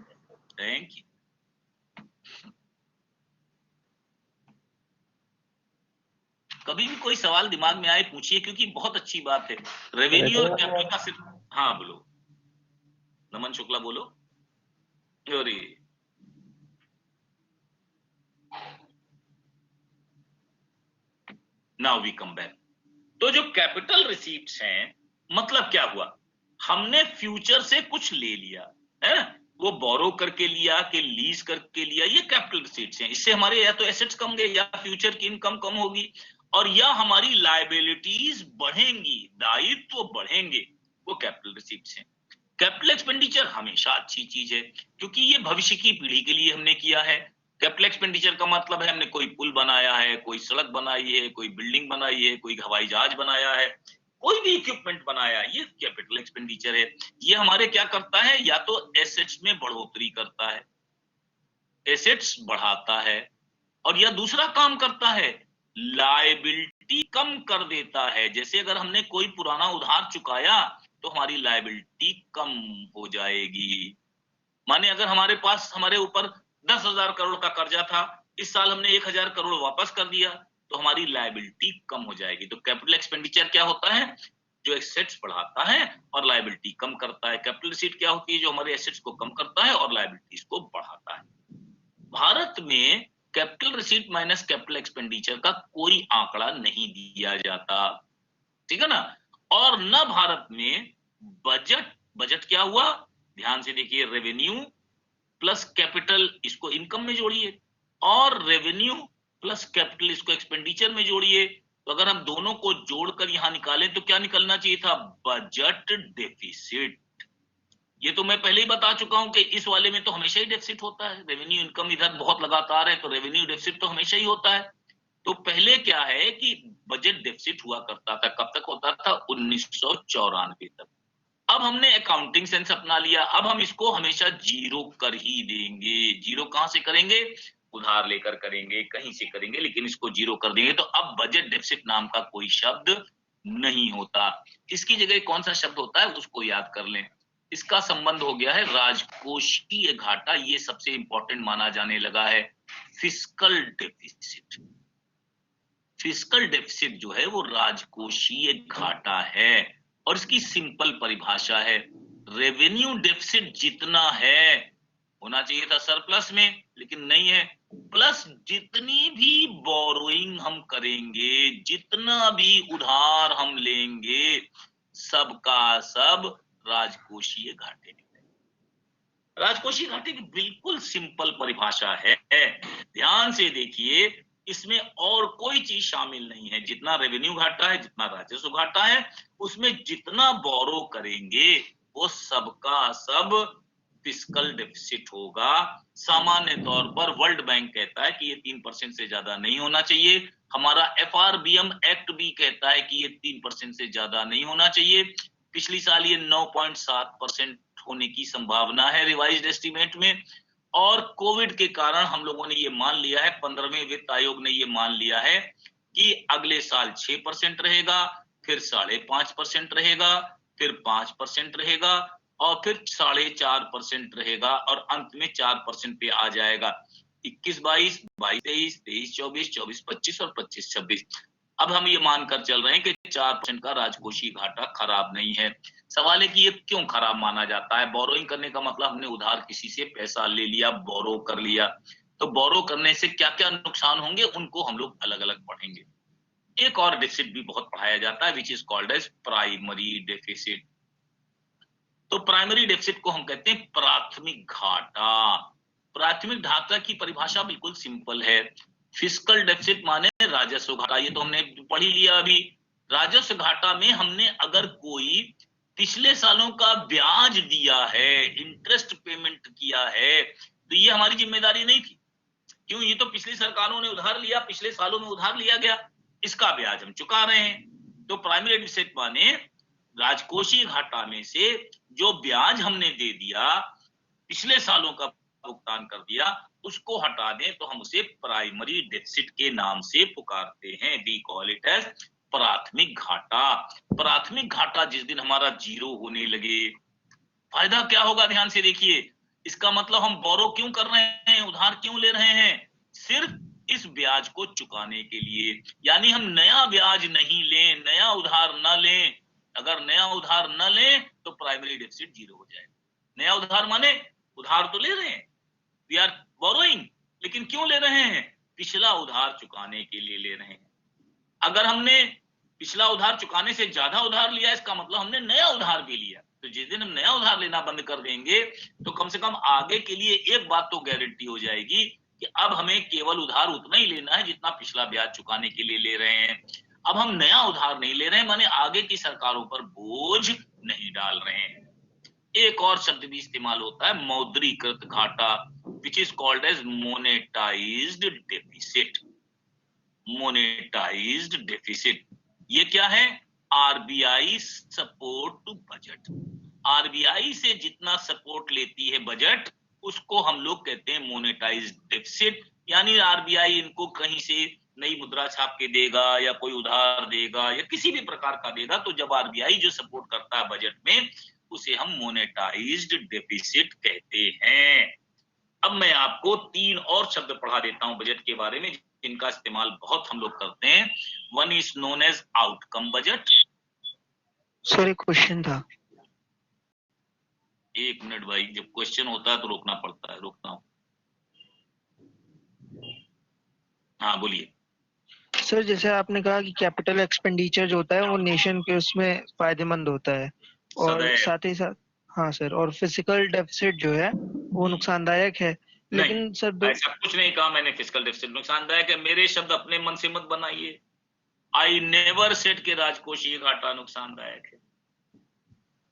Thank you. कभी भी कोई सवाल दिमाग में आए पूछिए, क्योंकि बहुत अच्छी बात है। रेवेन्यू और कैपिटल का सिर्फ, हाँ बोलो नमन शुक्ला बोलो। अरे नाउ वी कम बैक। तो जो कैपिटल रिसीट्स हैं, मतलब क्या हुआ, हमने फ्यूचर से कुछ ले लिया है ना, वो बोरो करके लिया कि लीज करके लिया, ये कैपिटल रिसीट्स हैं। इससे हमारे या तो एसेट्स कम गए, या फ्यूचर की इनकम कम होगी, और या हमारी लायबिलिटीज बढ़ेंगी, दायित्व बढ़ेंगे, वो कैपिटल रिसीट्स हैं। कैपिटल एक्सपेंडिचर हमेशा अच्छी चीज है, क्योंकि ये भविष्य की पीढ़ी के लिए हमने किया है। कैपिटल एक्सपेंडिचर का मतलब है हमने कोई पुल बनाया है, कोई सड़क बनाई है, कोई बिल्डिंग बनाई है, कोई हवाई जहाज बनाया है, कोई भी इक्विपमेंट बनाया है, ये कैपिटल एक्सपेंडिचर है। ये हमारे क्या करता है, या तो एसेट्स में बढ़ोतरी करता है, एसेट्स बढ़ाता है, और या दूसरा काम करता है, लायबिलिटी कम कर देता है। जैसे अगर हमने कोई पुराना उधार चुकाया तो हमारी लायबिलिटी कम हो जाएगी। माने अगर हमारे पास, हमारे ऊपर 10,000 करोड़ का कर्जा था, इस साल हमने 1,000 करोड़ वापस कर दिया, तो हमारी लायबिलिटी कम हो जाएगी। तो कैपिटल एक्सपेंडिचर क्या होता है, जो एसेट्स बढ़ाता है और लायबिलिटी कम करता है। कैपिटल रिसीट क्या होती है, जो हमारे एसेट्स को कम करता है और लायबिलिटीज को बढ़ाता है। भारत में capital receipt minus capital expenditure का कोई आंकड़ा नहीं दिया जाता, ठीक है ना। और न भारत में बजट क्या हुआ, ध्यान से देखिए, रेवेन्यू प्लस कैपिटल, इसको इनकम में जोड़िए, और रेवेन्यू प्लस कैपिटल, इसको एक्सपेंडिचर में जोड़िए। तो अगर हम दोनों को जोड़कर यहां निकालें तो क्या निकलना चाहिए था, बजट डेफिसिट। ये तो मैं पहले ही बता चुका हूं कि इस वाले में तो हमेशा ही डेफिसिट होता है। रेवेन्यू इनकम इधर बहुत लगातार है, तो रेवेन्यू डेफिसिट तो हमेशा ही होता है। तो पहले क्या है कि बजट डेफिसिट हुआ करता था, कब तक होता था, 1994 तक। अब हमने अकाउंटिंग सेंस अपना लिया, अब हम इसको हमेशा जीरो कर ही देंगे। जीरो कहां से करेंगे, उधार लेकर करेंगे, कहीं से करेंगे, लेकिन इसको जीरो कर देंगे। तो अब बजट डेफिसिट नाम का कोई शब्द नहीं होता। इसकी जगह कौन सा शब्द होता है, उसको याद कर लें। इसका संबंध हो गया है राजकोषीय घाटा, ये सबसे इंपॉर्टेंट माना जाने लगा है। फिस्कल डेफिसिट, फिस्कल डेफिसिट जो है वो राजकोषीय घाटा है, और इसकी सिंपल परिभाषा है, रेवेन्यू डेफिसिट जितना है, होना चाहिए था सरप्लस में, लेकिन नहीं है, प्लस जितनी भी बोरोइंग हम करेंगे, जितना भी उधार हम लेंगे, सबका सब राजकोषीय घाटे। राजकोषीय घाटे की बिल्कुल सिंपल परिभाषा है, ध्यान से देखिए, इसमें और कोई चीज शामिल नहीं है। जितना रेवेन्यू घाटा है, जितना राजस्व घाटा है, उसमें जितना बोरो करेंगे वो सबका सब फिस्कल डेफिसिट होगा। सामान्य तौर पर वर्ल्ड बैंक कहता है कि ये 3% से ज्यादा नहीं होना चाहिए। हमारा FRBM एक्ट भी कहता है कि ये 3% से ज्यादा नहीं होना चाहिए। पिछली साल ये 9.7% होने की संभावना है रिवाइज्ड एस्टीमेट में, और कोविड के कारण हम लोगों ने ये मान लिया है, 15वें वित्त आयोग ने ये मान लिया है कि अगले साल 6% रहेगा, फिर 5.5% रहेगा, फिर 5% रहेगा, और फिर 4.5% रहेगा, और अंत में 4% पे आ जाएगा। 21-22, 22-23, 23-24, 24-25 और 25-26। अब हम ये मानकर चल रहे हैं कि 4% का राजकोषीय घाटा खराब नहीं है। सवाल है कि ये क्यों खराब माना जाता है। बोरोइंग करने का मतलब हमने उधार किसी से पैसा ले लिया, बोरो कर लिया। तो बोरो करने से क्या क्या नुकसान होंगे, उनको हम लोग अलग अलग पढ़ेंगे। एक और डेफिसिट भी बहुत पढ़ाया जाता है, which is called as primary deficit. तो प्राइमरी डेफिसिट को हम कहते हैं प्राथमिक घाटा। प्राथमिक घाटा की परिभाषा बिल्कुल सिंपल है। फिस्कल डेफिसिट माने राजस्व घाटा, ये तो हमने पढ़ ही लिया अभी। राजस्व घाटा में हमने अगर कोई पिछले सालों का ब्याज दिया है, इंटरेस्ट पेमेंट किया है, तो ये हमारी जिम्मेदारी नहीं थी। क्यों, ये तो पिछली सरकारों ने उधार लिया, पिछले सालों में उधार लिया गया, इसका ब्याज हम चुका रहे हैं। तो प्राइमरी डेफिसिट माने राजकोषीय घाटा में से जो ब्याज हमने दे दिया, पिछले सालों का भुगतान कर दिया, उसको हटा दें तो हम उसे प्राइमरी डेफिसिट के नाम से पुकारते हैं। वी कॉल इट एज प्राथमिक घाटा। प्राथमिक घाटा जिस दिन हमारा जीरो होने लगे, फायदा क्या होगा ध्यान से देखिए। इसका मतलब हम बोरो क्यों कर रहे हैं, उधार क्यों ले रहे हैं? सिर्फ इस ब्याज को चुकाने के लिए। यानी हम नया ब्याज नहीं लें, नया उधार न लें। अगर नया उधार न लें तो प्राइमरी डेफिसिट जीरो हो जाए। नया उधार माने उधार तो ले रहे हैं, वी आर बोरोइंग, लेकिन क्यों ले रहे हैं? पिछला उधार चुकाने के लिए ले रहे हैं। अगर हमने पिछला उधार चुकाने से ज्यादा उधार लिया, इसका मतलब हमने नया उधार भी लिया। तो जिस दिन हम नया उधार लेना बंद कर देंगे तो कम से कम आगे के लिए एक बात तो गारंटी हो जाएगी कि अब हमें केवल उधार उतना ही लेना है जितना पिछला ब्याज चुकाने के लिए ले रहे हैं। अब हम नया उधार नहीं ले रहे हैं, माने आगे की सरकारों पर बोझ नहीं डाल रहे हैं। एक और शब्द भी इस्तेमाल होता है, मौद्रीकृत घाटा, which is called as monetised deficit. Monetised deficit ये क्या है? RBI support to budget. RBI से जितना सपोर्ट लेती है बजट, उसको हम लोग कहते हैं मोनेटाइज्ड डेफिसिट। यानी आरबीआई इनको कहीं से नई मुद्रा छाप के देगा या कोई उधार देगा या किसी भी प्रकार का देगा, तो जब आरबीआई जो सपोर्ट करता है बजट में, उसे हम मोनेटाइज्ड डेफिसिट कहते हैं। अब मैं आपको 3 और शब्द पढ़ा देता हूं बजट के बारे में, जिनका इस्तेमाल बहुत हम लोग करते हैं। One is known as outcome budget. Sir एक क्वेश्चन था। 1 मिनट भाई, जब क्वेश्चन होता है तो रोकना पड़ता है, रोकता हूं। हाँ बोलिए सर जैसे आपने कहा कि कैपिटल एक्सपेंडिचर जो होता है वो नेशन के उसमें फायदेमंद होता है, और सदैव। साथ ही साथ हाँ सर, और फिजिकल डेफिसिट जो है वो नुकसानदायक है। लेकिन नहीं, सर ऐसा कुछ नहीं कहा मैंने फिजिकल डेफिसिट नुकसानदायक है। मेरे शब्द अपने मन से मत बनाइए। आई नेवर सेड के राजकोषीय घाटा नुकसानदायक है।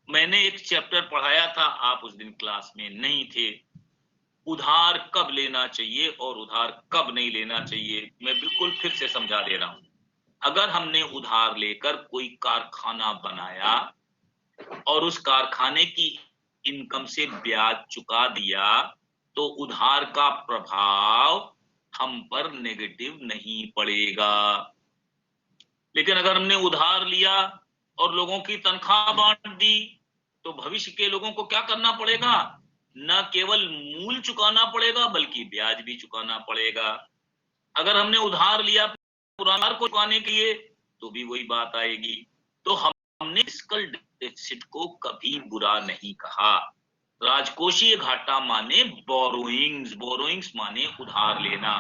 मैंने एक चैप्टर पढ़ाया था, आप उस दिन क्लास में नहीं थे, उधार कब लेना चाहिए और उधार कब नहीं लेना चाहिए। मैं बिल्कुल फिर से समझा दे रहा हूं। अगर हमने उधार लेकर कोई कारखाना बनाया और उस कारखाने की इनकम से ब्याज चुका दिया, तो उधार का प्रभाव हम पर नेगेटिव नहीं पड़ेगा। लेकिन अगर हमने उधार लिया और लोगों की तनख्वाह बांट दी, तो भविष्य के लोगों को क्या करना पड़ेगा? न केवल मूल चुकाना पड़ेगा बल्कि ब्याज भी चुकाना पड़ेगा। अगर हमने उधार लिया पुराना को चुकाने के लिए, तो भी वही बात आएगी। तो हमने फिस्कल डेफिसिट को कभी बुरा नहीं कहा। राजकोषीय घाटा माने बोरोइंग्स, बोरोइंग्स माने उधार लेना।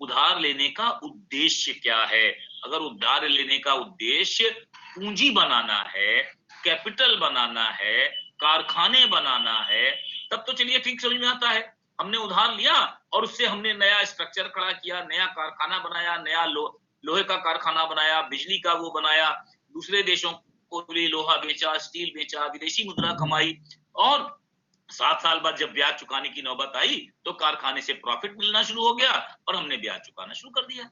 उधार लेने का उद्देश्य क्या है? अगर उधार लेने का उद्देश्य पूंजी बनाना है, कैपिटल बनाना है, कारखाने बनाना है, तब तो चलिए ठीक समझ में आता है। हमने उधार लिया और उससे हमने नया स्ट्रक्चर खड़ा किया, नया कारखाना बनाया, नया लोहे का कारखाना बनाया, बिजली का वो बनाया, दूसरे देशों को भी लोहा बेचा, स्टील बेचा, विदेशी मुद्रा कमाई, और 7 साल बाद जब ब्याज चुकाने की नौबत आई तो कारखाने से प्रॉफिट मिलना शुरू हो गया और हमने ब्याज चुकाना शुरू कर दिया।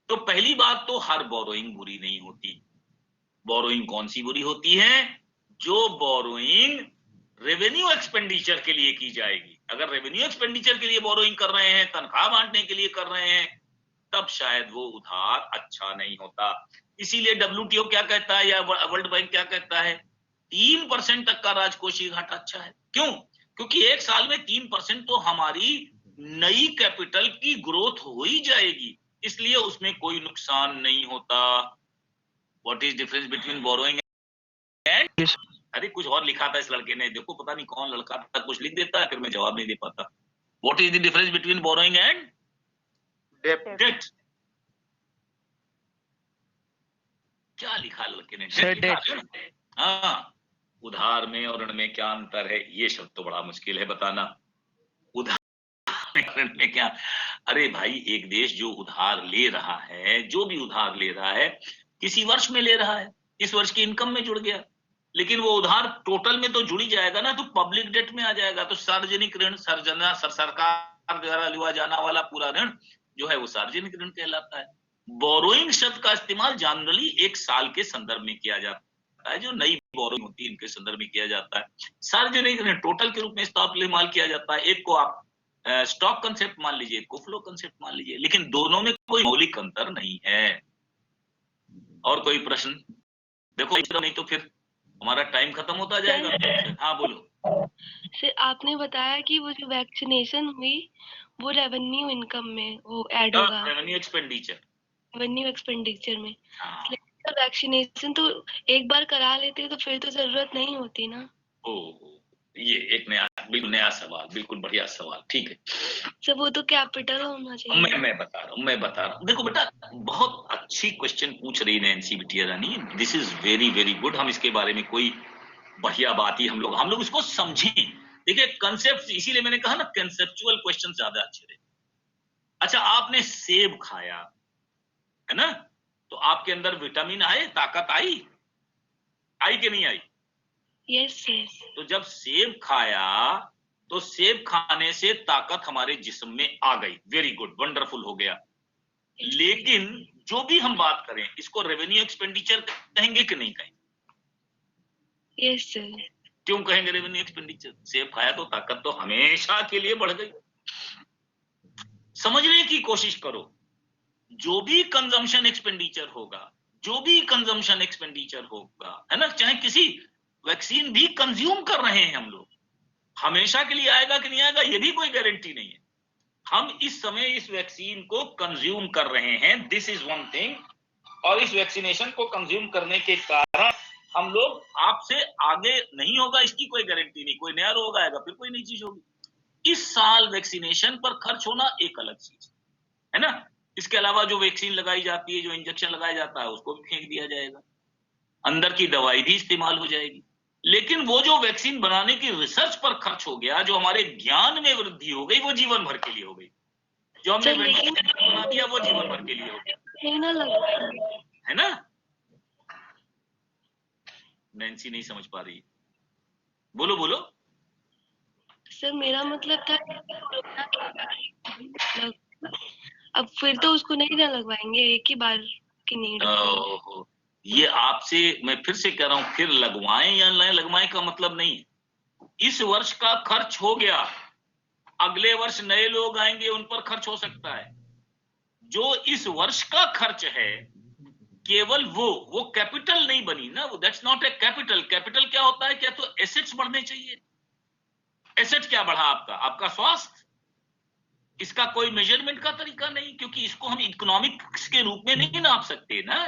तो पहली बात तो हर बोरोइंग बुरी नहीं होती। बोरोइंग कौन सी बुरी होती है? जो बोरोइंग रेवेन्यू एक्सपेंडिचर के लिए की जाएगी। अगर रेवेन्यू एक्सपेंडिचर के लिए बोरोइंग कर रहे हैं, तनख्वाह बांटने के लिए कर रहे हैं, तब शायद वो उधार अच्छा नहीं होता। इसीलिए WTO क्या कहता है या वर्ल्ड बैंक क्या कहता है? 3% तक का राजकोषीय घाटा अच्छा है। क्यों? क्योंकि एक साल में 3% तो हमारी नई कैपिटल की ग्रोथ हो ही जाएगी, इसलिए उसमें कोई नुकसान नहीं होता। What is difference between borrowing and? अरे कुछ और लिखा था इस लड़के ने, देखो पता नहीं कौन लड़का था, कुछ लिख देता है फिर मैं जवाब नहीं दे पाता। What is the difference between borrowing and debt? क्या लिखा लड़के ने? हाँ, उधार में और ऋण में क्या अंतर है? ये शब्द तो बड़ा मुश्किल है बताना। उधार ऋण में क्या? अरे भाई, एक देश जो उधार ले रहा है, जो भी उधार ले रहा है, किसी वर्ष में ले रहा है, इस वर्ष की इनकम में जुड़ गया, लेकिन वो उधार टोटल में तो जुड़ ही जाएगा ना, तो पब्लिक डेट में आ जाएगा। तो सार्वजनिक ऋण, सरकार द्वारा लिया जाना वाला पूरा ऋण जो है वो सार्वजनिक ऋण कहलाता है। बोरोइंग शब्द का इस्तेमाल जनरली एक साल के संदर्भ में किया जाता जाता है, जो नई बोरोइंग होती है इनके संदर्भ में किया जाता है। सार्वजनिक टोटल के रूप में स्टॉक माल किया जाता है। एक को आप स्टॉक कंसेप्ट मान लीजिए, एक को फ्लो कंसेप्ट मान लीजिए, लेकिन दोनों में कोई मौलिक अंतर नहीं है। और कोई प्रश्न? देखो नहीं तो फिर हमारा टाइम खत्म होता जाएगा। हाँ बोलो। सर आपने बताया कि वो जो वैक्सीनेशन हुई वो रेवेन्यू इनकम में वो ऐड होगा, रेवेन्यू एक्सपेंडिचर, रेवेन्यू एक्सपेंडिचर में। हाँ। वैक्सीनेशन तो एक बार करा लेते तो फिर तो जरूरत नहीं होती ना। ओ, ये एक नया, बिल्कुल नया सवाल, बिल्कुल बढ़िया सवाल, ठीक है। सर वो तो कैपिटल होना चाहिए। मैं बता रहा हूँ। देखो बेटा, बहुत अच्छी क्वेश्चन पूछ रही है नैन्सी बिटिया रानी, this is very very good. हम इसके बारे में कोई बढ़िया बात ही हम लोग इसको समझें। देखिए कंसेप्ट, इसीलिए मैंने कहा ना कंसेप्चुअल क्वेश्चन ज्यादा अच्छे रहे। अच्छा, आपने सेब खाया है ना, तो आपके अंदर विटामिन आए, ताकत आई कि नहीं आई? Yes sir. तो जब सेब खाया तो सेब खाने से ताकत हमारे जिस्म में आ गई, वेरी गुड, वंडरफुल हो गया। लेकिन जो भी हम बात करें, इसको रेवेन्यू एक्सपेंडिचर कहेंगे कि नहीं कहेंगे? Yes sir. क्यों कहेंगे रेवेन्यू एक्सपेंडिचर? सेब खाया तो ताकत तो हमेशा के लिए बढ़ गई। समझने की कोशिश करो, जो भी कंजम्पशन एक्सपेंडिचर होगा, है ना, चाहे किसी वैक्सीन भी कंज्यूम कर रहे हैं हम लोग, हमेशा के लिए आएगा कि नहीं आएगा ये भी कोई गारंटी नहीं है। हम इस समय इस वैक्सीन को कंज्यूम कर रहे हैं, दिस इज वन थिंग। और इस वैक्सीनेशन को कंज्यूम करने के कारण हम लोग आपसे आगे नहीं होगा, इसकी कोई गारंटी नहीं। कोई नया रोग आएगा, फिर कोई नई चीज होगी। इस साल वैक्सीनेशन पर खर्च होना एक अलग चीज है ना। इसके अलावा जो वैक्सीन लगाई जाती है, जो इंजेक्शन लगाया जाता है, उसको भी फेंक दिया जाएगा, अंदर की दवाई भी इस्तेमाल हो जाएगी। लेकिन वो जो वैक्सीन बनाने की रिसर्च पर खर्च हो गया, जो हमारे ज्ञान में वृद्धि हो गई, वो जीवन भर के लिए हो गई। जो हमने वैक्सीन बना दिया वो जीवन भर के लिए हो गया, है ना। नैन्सी नहीं समझ पा रही, बोलो बोलो। सर मेरा मतलब था अब फिर तो उसको नहीं ना लगवाएंगे, एक ही बार की नीड होगी। ये आपसे मैं फिर से कह रहा हूं, फिर लगवाएं या न लगवाएं का मतलब नहीं है। इस वर्ष का खर्च हो गया, अगले वर्ष नए लोग आएंगे, उन पर खर्च हो सकता है। जो इस वर्ष का खर्च है केवल वो कैपिटल नहीं बनी ना, वो that's not a capital. Capital क्या होता है? क्या तो एसेट्स बढ़ने चाहिए। एसेट क्या बढ़ा? आपका स्वास्थ्य। इसका कोई मेजरमेंट का तरीका नहीं, क्योंकि इसको हम इकोनॉमिक्स के रूप में नहीं नाप सकते ना।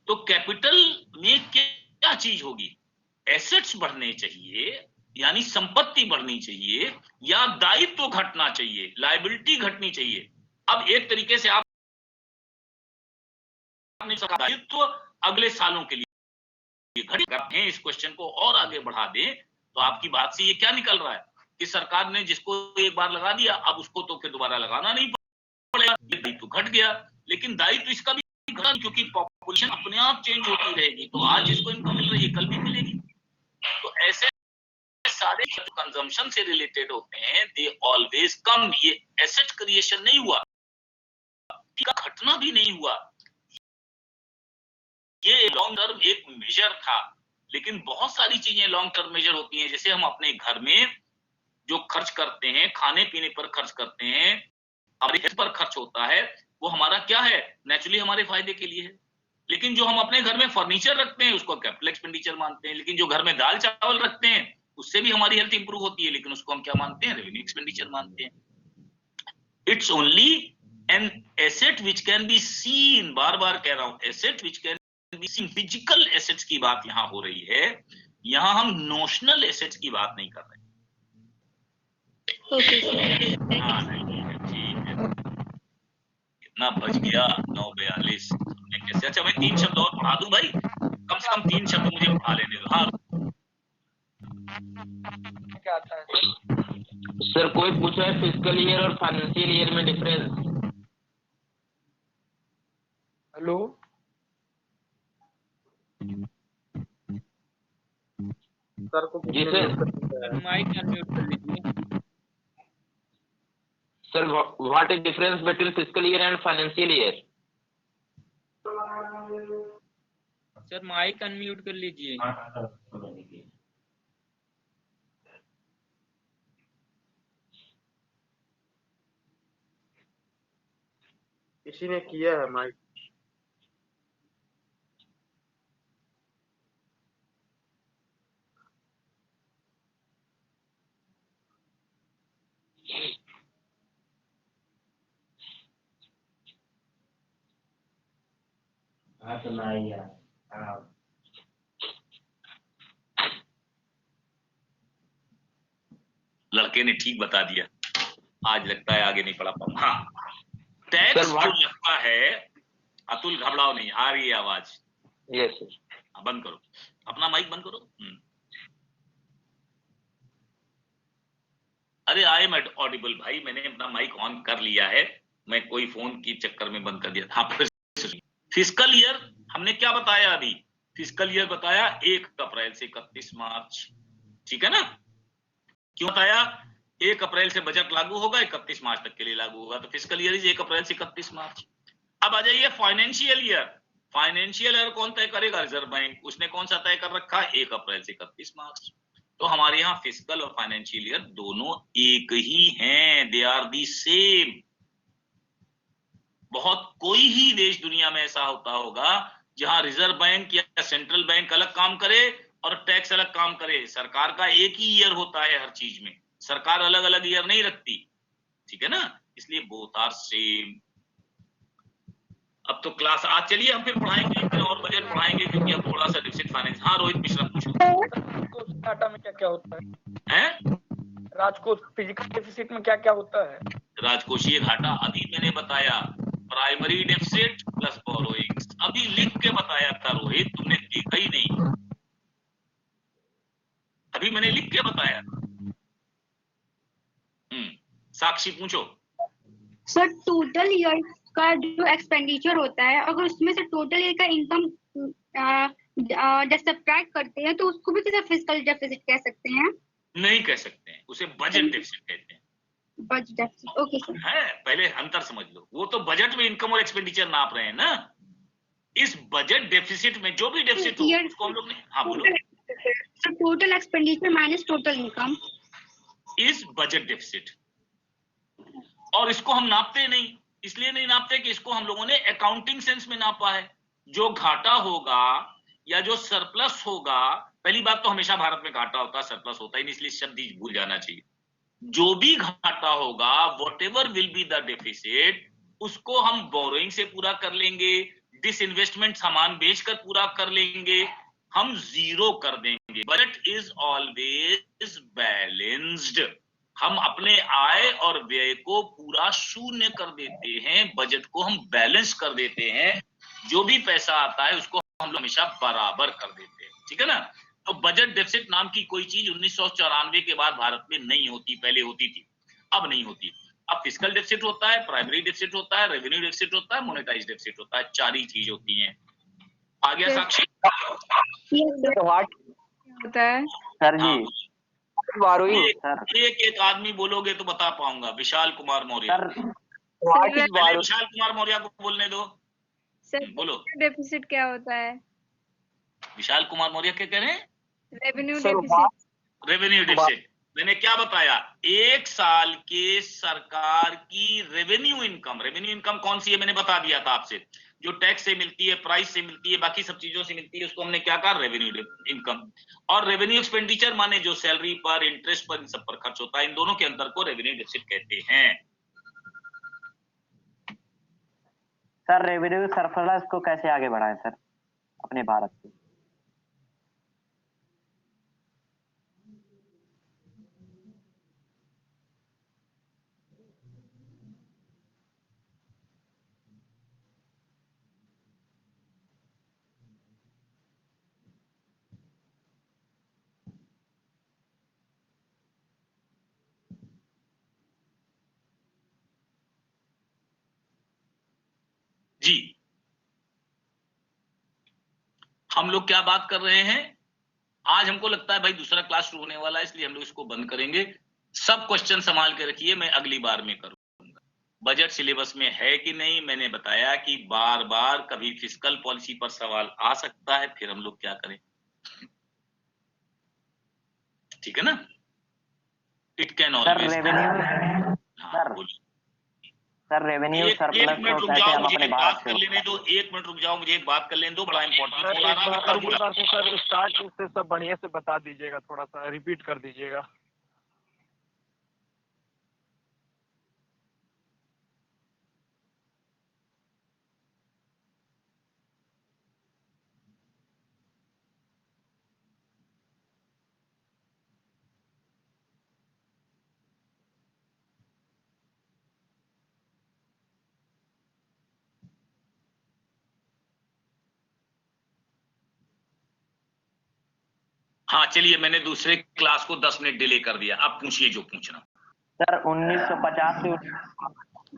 तो कैपिटल में क्या चीज होगी? एसेट्स बढ़ने चाहिए, यानी संपत्ति बढ़नी चाहिए, या दायित्व घटना चाहिए, लायबिलिटी घटनी चाहिए। अब एक तरीके से आप दायित्व अगले सालों के लिए घटेगा। इस क्वेश्चन को और आगे बढ़ा दें तो आपकी बात से ये क्या निकल रहा है कि सरकार ने जिसको एक बार लगा दिया, अब उसको तो फिर दोबारा लगाना नहीं पड़ेगा, दायित्व घट गया। लेकिन दायित्व इसका भी घटा, क्योंकि पॉपुलेशन अपने आप चेंज होती रहेगी, तो आज जिसको इनकम मिल रही है कल भी मिलेगी। तो ऐसे सारे कंजम्पशन से रिलेटेड होते हैं, दे ऑलवेज कम। ये एसेट क्रिएशन नहीं हुआ, घटना भी नहीं हुआ, ये लॉन्ग टर्म एक मेजर था। लेकिन बहुत सारी चीजें लॉन्ग टर्म मेजर होती हैं। जैसे हम अपने घर में जो खर्च करते हैं, खाने पीने पर खर्च करते हैं, हमारे हेल्थ पर खर्च होता है, वो हमारा क्या है? नेचुरली हमारे फायदे के लिए है। लेकिन जो हम अपने घर में फर्नीचर रखते हैं उसको कैपिटल एक्सपेंडिचर मानते हैं। लेकिन जो घर में दाल चावल रखते हैं उससे भी हमारी हेल्थ इंप्रूव होती है, लेकिन उसको हम क्या मानते हैं? रेवेन्यू एक्सपेंडिचर मानते हैं। It's only an asset which can be seen, बार बार कह रहा हूं, asset which can be seen. Physical assets की बात यहां हो रही है, यहां हम नोशनल एसेट्स की बात नहीं कर रहे। ओके ठीक है। कितना बज गया? 9:42। कैसे? अच्छा मैं 3 शब्द और पढ़ा दूं भाई, कम से कम 3 शब्द मुझे पढ़ा लेने दो। हाँ क्या आता है? सर कोई पूछा है फिजिकल ईयर और फाइनेंशियल ईयर में डिफरेंस? हेलो सर को जी सर। माइक अनम्यूट कर लीजिए। Sir what is difference between physical year and financial year? Sir mic unmute कर लीजिए। किसी ने किया है माइक। लड़के ने ठीक बता दिया, आज लगता है आगे नहीं पढ़ा पाऊंगा। हाँ, टैक्स जो लगता है, अतुल घबराओ नहीं, आ रही है आवाज। यस बंद करो अपना माइक, बंद करो। अरे आई एम ऑडिबल भाई, मैंने अपना माइक ऑन कर लिया है, मैं कोई फोन की चक्कर में बंद कर दिया। हाँ, फिस्कल ईयर हमने क्या बताया अभी? फिस्कल ईयर बताया 1 अप्रैल से 31 मार्च, ठीक है ना? क्यों बताया? 1 अप्रैल से बजट लागू होगा, 31 मार्च तक के लिए लागू होगा, तो फिस्कल ईयर इज 1 अप्रैल से 31 मार्च। अब आ जाइए फाइनेंशियल ईयर। फाइनेंशियल ईयर कौन तय करेगा? Reserve bank. उसने कौन सा तय कर रखा है? 1 अप्रैल से 31 मार्च। तो हमारे यहाँ फिस्कल और फाइनेंशियल ईयर दोनों एक ही हैं, दे आर दी सेम। बहुत कोई ही देश दुनिया में ऐसा होता होगा जहां रिजर्व बैंक या सेंट्रल बैंक अलग काम करे और टैक्स अलग काम करे। सरकार का एक ही ईयर होता है हर चीज में, सरकार अलग अलग ईयर नहीं रखती, ठीक है ना? इसलिए बोथ आर सेम। अब तो क्लास आज चलिए हम फिर पढ़ाएंगे, फिर और बजट पढ़ाएंगे, क्योंकि अब थोड़ा सा डिफिसिट फाइनेंस। हाँ रोहित मिश्रा पूछो। डाटा में क्या क्या होता है? राजकोष फिजिकल डेफिसिट में क्या क्या होता है? राजकोषीय घाटा अभी मैंने बताया, प्राइमरी डेफिसिट प्लस बोरोइंग्स, अभी लिख के बताया था रोहित, तुमने देखा ही नहीं। अभी मैंने लिख के बताया। साक्षी पूछो। सर टोटल ईयर का जो एक्सपेंडिचर होता है, अगर उसमें से टोटल ईयर का इनकम जब सब्ट्रैक्ट करते हैं तो उसको भी किसी फिस्कल डेफिसिट कह सकते हैं? नहीं कह सकते हैं, उसे बजट डेफिसिट कहते हैं। Budget deficit, okay sir. है, पहले अंतर समझ लो। वो तो बजट में इनकम और एक्सपेंडिचर नाप रहे हैं ना। इस बजट डेफिसिट में जो भी डेफिसिट हो उसको हम लोग ने, हाँ बोलो। Total expenditure minus total income इस बजट डेफिसिट, और इसको हम नापते नहीं, इसलिए नहीं नापते कि इसको हम लोगों ने अकाउंटिंग सेंस में नापा है। जो घाटा होगा या जो सरप्लस होगा, पहली बात तो हमेशा भारत में घाटा होता है, सरप्लस होता ही नहीं, इसलिए शब्द ही भूल जाना चाहिए। जो भी घाटा होगा, whatever will be the deficit, उसको हम बोरोइंग से पूरा कर लेंगे, डिसइन्वेस्टमेंट सामान बेचकर पूरा कर लेंगे, हम जीरो कर देंगे। Budget is always balanced. हम अपने आय और व्यय को पूरा शून्य कर देते हैं, बजट को हम बैलेंस कर देते हैं। जो भी पैसा आता है उसको हम लोग हमेशा बराबर कर देते हैं, ठीक है ना? तो बजट डेफिसिट नाम की कोई चीज 1994 के बाद भारत में नहीं होती, पहले होती थी, अब नहीं होती। अब फिस्कल डेफिसिट होता है, प्राइमरी डेफिसिट होता है, रेवेन्यू डेफिसिट होता है, मोनेटाइज डेफिसिट होता है, 4 ही चीज होती हैं। आ गया साक्षी? होता है सर जी एक आदमी बोलोगे तो बता पाऊंगा। विशाल कुमार मौर्य। सर, विशाल कुमार मौर्य को बोलने दो। सर बोलो डेफिसिट क्या होता है? विशाल कुमार मौर्य क्या कह रहे हैं? Revenue deficit. रेवेन्यू डेफिसिट मैंने क्या बताया? एक साल के सरकार की रेवेन्यू इनकम कौन सी है मैंने बता दिया था आपसे। जो टैक्स से मिलती है, प्राइस से मिलती है, बाकी सब चीजों से मिलती है, उसको हमने क्या कहा? Revenue income. और रेवेन्यू एक्सपेंडिचर माने जो सैलरी पर, इंटरेस्ट पर, इन सब पर खर्च होता है, इन दोनों के अंतर को रेवेन्यू डेफिसिट कहते हैं। सर रेवेन्यू सरप्लस को कैसे आगे बढ़ाएं सर अपने भारत में? जी, हम लोग क्या बात कर रहे हैं आज? हमको लगता है भाई दूसरा क्लास शुरू होने वाला है, इसलिए हम लोग इसको बंद करेंगे। सब क्वेश्चन संभाल के रखिए, मैं अगली बार में करूंगा। बजट सिलेबस में है कि नहीं, मैंने बताया कि बार बार कभी फिस्कल पॉलिसी पर सवाल आ सकता है, फिर हम लोग क्या करें, ठीक है ना। It can always sir sir revenue एक सरप्लस मिनट को रुक कैसे जाओ, हम मुझे अपने एक भारत बात से कर लेने दो, एक मिनट रुक जाओ, मुझे एक बात कर लेने दो, बड़ा इंपॉर्टेंट सर कॉल आ एक रहा है, मैं बार अगली करूंगा। बार से सर स्टार्टिंग से सब बढ़िया से बता दीजिएगा, थोड़ा सा रिपीट कर दीजिएगा। हाँ चलिए, मैंने दूसरे क्लास को 10 मिनट डिले कर दिया, अब पूछिए जो पूछना। सर 1950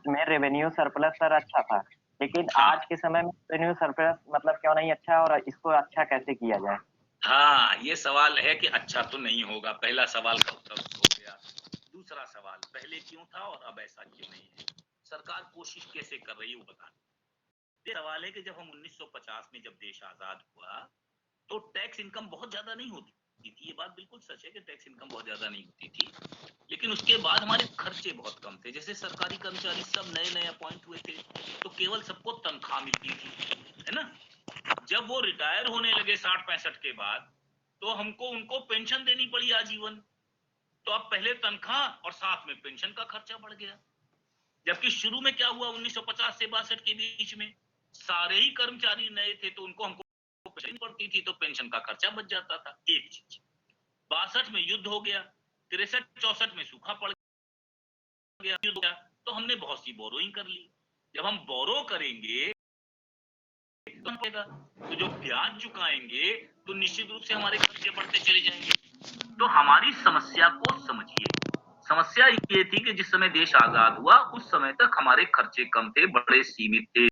में रेवेन्यू सरप्लस सर अच्छा था, लेकिन हाँ। आज के समय में रेवेन्यू सरप्लस मतलब क्यों नहीं अच्छा है, और इसको अच्छा कैसे किया जाए? हाँ, ये सवाल है कि अच्छा तो नहीं होगा, पहला सवाल का उत्तर हो गया। दूसरा सवाल, पहले क्यों था और अब ऐसा क्यों नहीं है, सरकार कोशिश कैसे कर रही है वो बता। ये सवाल है कि जब हम 1950 में जब देश आजाद हुआ तो टैक्स इनकम बहुत ज्यादा नहीं होती थी, ये बात बिल्कुल सच है कि टैक्स इनकम बहुत ज्यादा नहीं होती थी, लेकिन उसके बाद हमारे खर्चे बहुत कम थे। जैसे सरकारी कर्मचारी सब नए नए अपॉइंट हुए थे तो केवल सबको तनख्वाह मिलती थी, है ना। जब वो रिटायर होने लगे 60-65 के बाद, तो हमको उनको पेंशन देनी पड़ी आजीवन। तो अब पहले तनख्वाह और साथ में पेंशन का खर्चा बढ़ गया। जबकि शुरू में क्या हुआ 1950 से 62 के बीच में, सारे ही कर्मचारी नए थे तो उनको हमको पेंशन पड़ती थी, तो पेंशन का खर्चा बच जाता था। एक चीज, 62 में युद्ध हो गया, 63-64 में सूखा पड़ गया, युद्ध हो गया, तो हमने बहुत सी बोरोइंग कर ली। जब हम बोरो करेंगे तो जो ब्याज चुकाएंगे तो निश्चित रूप से हमारे खर्चे बढ़ते चले जाएंगे। तो हमारी समस्या को समझिए। समस्या ये थी कि जिस समय देश आजाद हुआ उस समय तक हमारे खर्चे कम थे, बड़े सीमित थे,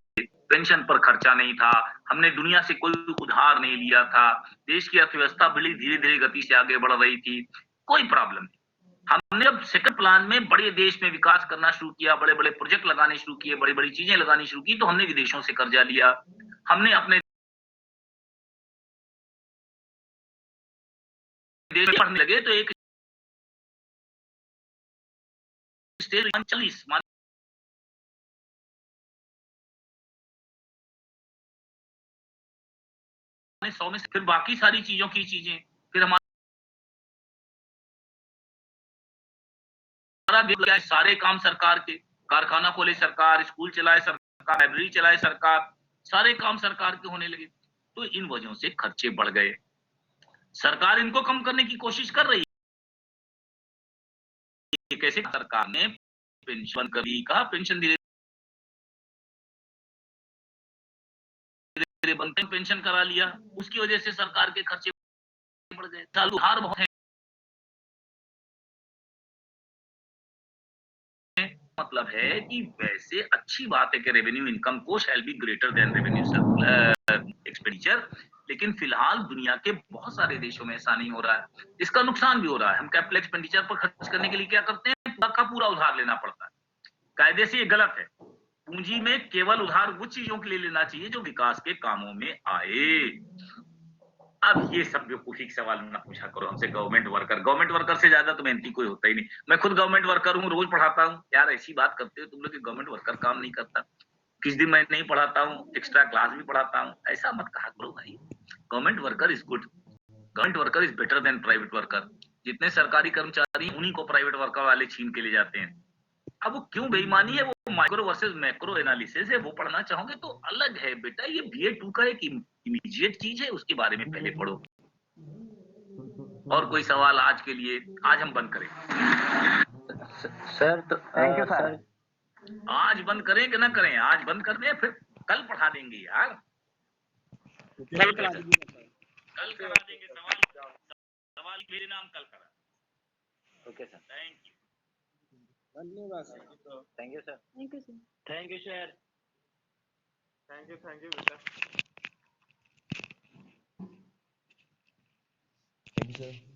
पेंशन पर खर्चा नहीं था, हमने दुनिया से कोई उधार नहीं लिया था, देश की अर्थव्यवस्था बड़ी धीरे धीरे गति से आगे बढ़ रही थी, कोई प्रॉब्लम नहीं। हमने अब सेकंड प्लान में बड़े देश में विकास करना शुरू किया, बड़े बड़े प्रोजेक्ट लगाने शुरू किए, बड़ी बड़ी चीजें लगानी शुरू की, तो हमने विदेशों से कर्जा लिया, हमने अपने देश में पढ़ने लगे तो एक स्टेज 40 100 में, फिर बाकी सारी चीजों की चीजें, फिर हमारा सारे काम सरकार के, कारखाना खोले सरकार, स्कूल चलाए सरकार, लाइब्रेरी चलाए सरकार, सारे काम सरकार के होने लगे। तो इन वजहों से खर्चे बढ़ गए। सरकार इनको कम करने की कोशिश कर रही है। कैसे? सरकार ने पेंशन कभी कहा, पेंशन धीरे धीरे बनते पेंशन करा लिया, उसकी वजह से सरकार के खर्चे बढ़ गए। चालू हार बहुत है, मतलब है कि वैसे अच्छी बात है कि रेवेन्यू इनकम को shall be greater than revenue expenditure, लेकिन फिलहाल दुनिया के बहुत सारे देशों में ऐसा नहीं हो रहा है। इसका नुकसान भी हो रहा है। हम कैपिटल एक्सपेंडिचर पर खर्च करने के लिए क्या करते हैं, पूरा का पूरा उधार लेना पड़ता है। कायदे से ये गलत है। पूंजी में केवल उधार वो चीजों के लिए लेना चाहिए जो विकास के कामों में आए। अब ये सब बेवकूफी के सवाल ना पूछा करो हमसे। गवर्नमेंट वर्कर से ज्यादा तो मेहनती कोई होता ही नहीं। मैं खुद गवर्नमेंट वर्कर हूँ, रोज पढ़ाता हूँ। यार ऐसी बात करते हो तुम लोग कि गवर्नमेंट वर्कर काम नहीं करता। किस दिन मैं नहीं पढ़ाता हूँ, एक्स्ट्रा क्लास भी पढ़ाता हूँ, ऐसा मत कहा करो भाई। Government worker is good, government worker is better than private worker. जितने सरकारी कर्मचारी उन्हीं को प्राइवेट वर्कर वाले छीन के ले जाते हैं। अब वो क्यों बेईमानी है, वो माइक्रो वर्सेस मैक्रो एनालिसिस है, वो पढ़ना चाहोगे तो अलग है बेटा। ये BA2 का एक इमीडिएट चीज है, उसके बारे में पहले पढ़ो। और कोई सवाल आज के लिए? आज हम बंद करें सर? तो थैंक यू सर। आज बंद करें कि ना करें? आज बंद कर दें, फिर कल पढ़ा देंगे यार। कल करा देंगे। सवाल मेरे नाम कल करा। Okay sir, thank you. धन्यवाद sir. Thank you sir. Thank you sir. Thank you sir. Thank you बेटा। Thank you sir.